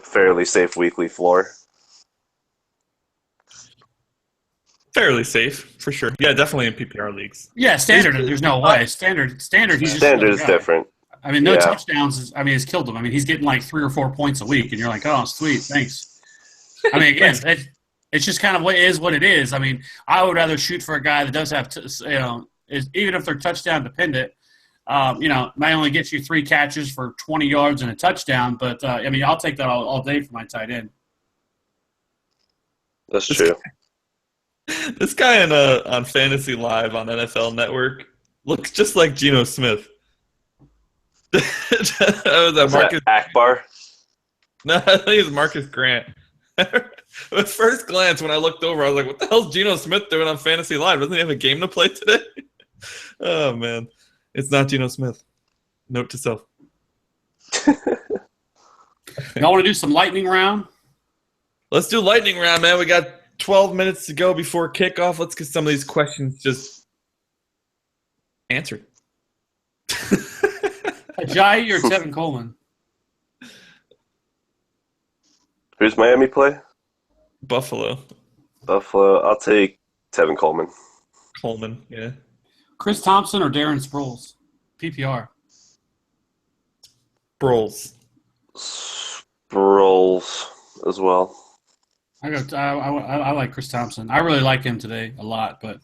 fairly safe weekly floor. fairly safe for sure. Yeah, definitely in PPR leagues. Yeah, standard. There's no way. Standard. He's just Standard is different. I mean, no touchdowns. Has killed him. I mean, he's getting like 3 or 4 points a week, and you're like, oh, sweet, thanks. I mean, again, it's just kind of what it is. I mean, I would rather shoot for a guy that does have even if they're touchdown dependent. Might only get you 3 catches for 20 yards and a touchdown, but I'll take that all day for my tight end. That's true. This guy on Fantasy Live on NFL Network looks just like Geno Smith. Was that Marcus Akbar? No, I think it's Marcus Grant. At first glance, when I looked over, I was like, what the hell's Geno Smith doing on Fantasy Live? Doesn't he have a game to play today? Oh, man. It's not Geno Smith. Note to self. Y'all want to do some lightning round? Let's do lightning round, man. We got 12 minutes to go before kickoff. Let's get some of these questions just answered. Ajayi or Tevin Coleman? Who's Miami play? Buffalo. I'll take Tevin Coleman. Coleman, yeah. Chris Thompson or Darren Sproles? PPR. Sproles as well. I like Chris Thompson. I really like him today a lot, but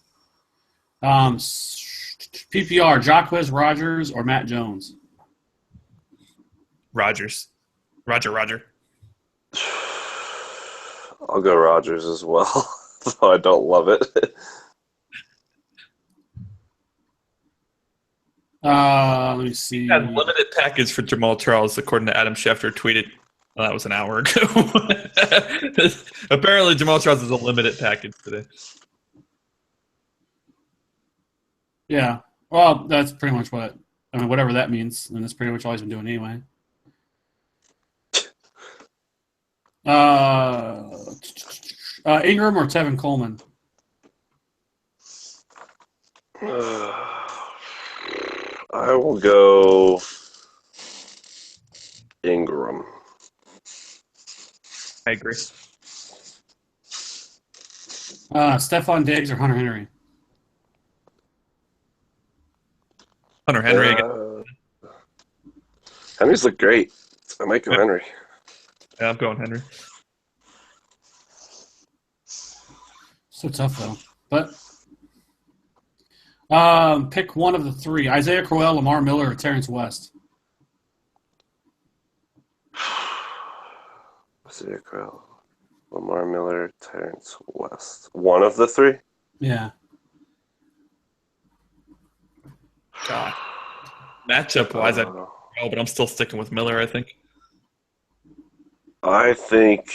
PPR, Jacquizz Rodgers or Matt Jones? Rodgers. Roger. I'll go Rodgers as well, though I don't love it. Let me see. Yeah, limited package for Jamal Charles, according to Adam Schefter, tweeted. Well, that was an hour ago. Apparently, Jamal Charles is a limited package today. Yeah. Well, that's pretty much whatever that means. And that's pretty much all he's been doing anyway. Ingram or Tevin Coleman? I will go Ingram. I agree. Stephon Diggs or Hunter Henry? Hunter Henry again. Henry's looked great. I might go Henry. Yeah, I'm going Henry. So tough though. But pick one of the three: Isaiah Crowell, Lamar Miller, or Terrence West. Isaiah Crowell, Lamar Miller, Terrence West. One of the three? Yeah. God. Matchup-wise, but I'm still sticking with Miller, I think. I think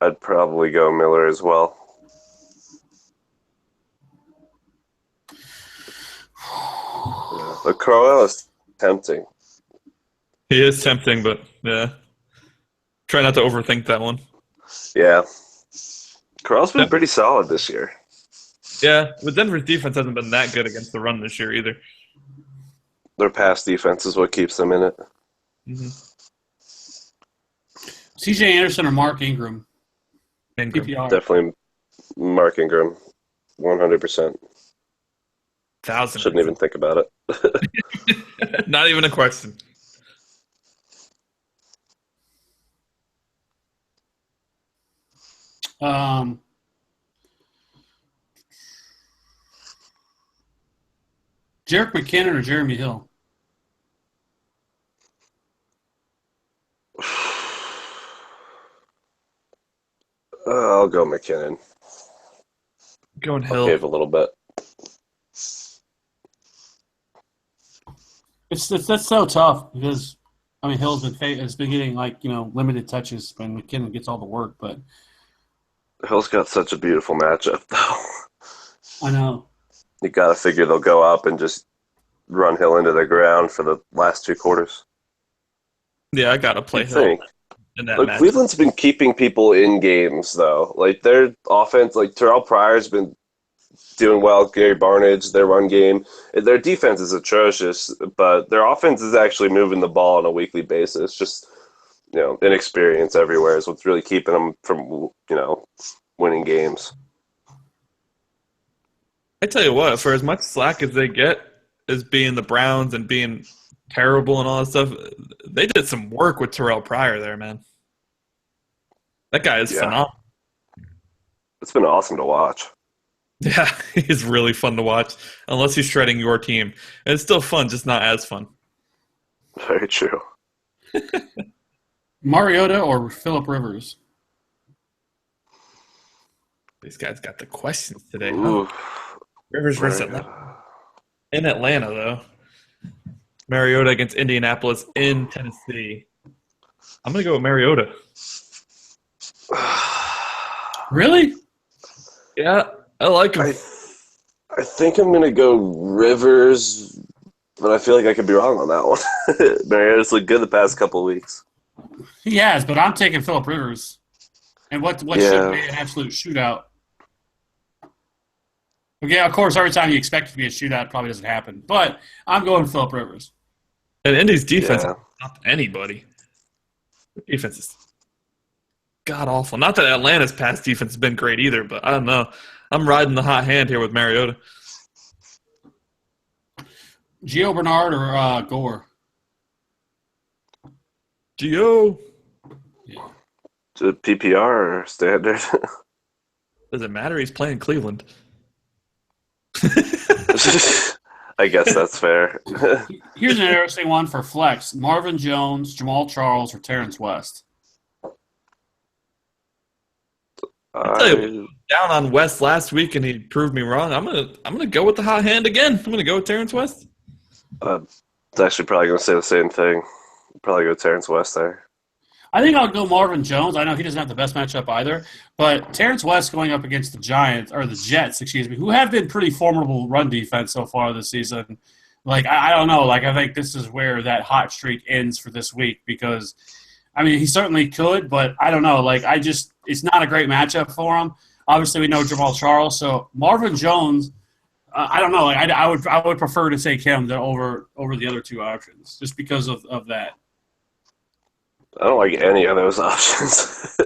I'd probably go Miller as well. Yeah. But Crowell is tempting. He is tempting, but yeah. Try not to overthink that one. Yeah. Crowell's been pretty solid this year. Yeah, but Denver's defense hasn't been that good against the run this year either. Their pass defense is what keeps them in it. Mm-hmm. C.J. Anderson or Mark Ingram? Ingram. Definitely Mark Ingram. 100%. 1,000. Shouldn't even think about it. Not even a question. Jerick McKinnon or Jeremy Hill? I'll go McKinnon. Going I'll Hill. cave a little bit. That's so tough because Hill's been getting limited touches when McKinnon gets all the work, but Hill's got such a beautiful matchup though. I know. You got to figure they'll go up and just run Hill into the ground for the last 2 quarters. Yeah, I gotta play I Hill think. in that But match. Cleveland's been keeping people in games though. Like their offense, like Terrell Pryor's been doing well. Gary Barnage, their run game, their defense is atrocious, but their offense is actually moving the ball on a weekly basis. Just inexperience everywhere is what's really keeping them from winning games. I tell you what, for as much slack as they get as being the Browns and being terrible and all that stuff, they did some work with Terrell Pryor there, man. That guy is phenomenal. It's been awesome to watch. Yeah, he's really fun to watch, unless he's shredding your team. And it's still fun, just not as fun. Very true. Mariota or Phillip Rivers? These guys got the questions today. Ooh, Huh? Rivers versus Atlanta. In Atlanta, though. Mariota against Indianapolis in Tennessee. I'm going to go with Mariota. Really? Yeah, I like him. I think I'm going to go Rivers, but I feel like I could be wrong on that one. Mariota's looked good the past couple of weeks. He has, but I'm taking Phillip Rivers. And what should be an absolute shootout? Okay, of course, every time you expect it to be a shootout, it probably doesn't happen. But I'm going Phillip Rivers. And Indy's defense is not anybody. Their defense is god-awful. Not that Atlanta's pass defense has been great either, but I don't know. I'm riding the hot hand here with Mariota. Gio Bernard or Gore? Gio. Yeah. Is it PPR or standard? Does it matter? He's playing Cleveland. I guess that's fair. Here's an interesting one for flex. Marvin Jones, Jamal Charles, or Terrence West? I tell you, down on West last week, and he proved me wrong. I'm gonna go with the hot hand again. I'm gonna go with Terrence West. It's actually probably going to say the same thing. Probably go Terrence West there. I think I'll go Marvin Jones. I know he doesn't have the best matchup either, but Terrence West going up against the Jets, who have been pretty formidable run defense so far this season. Like, I don't know. Like, I think this is where that hot streak ends for this week because, he certainly could, but I don't know. Like, it's not a great matchup for him. Obviously, we know Jamal Charles. So Marvin Jones, I don't know. Like, I would prefer to say Kim over the other two options, just because of that. I don't like any of those options.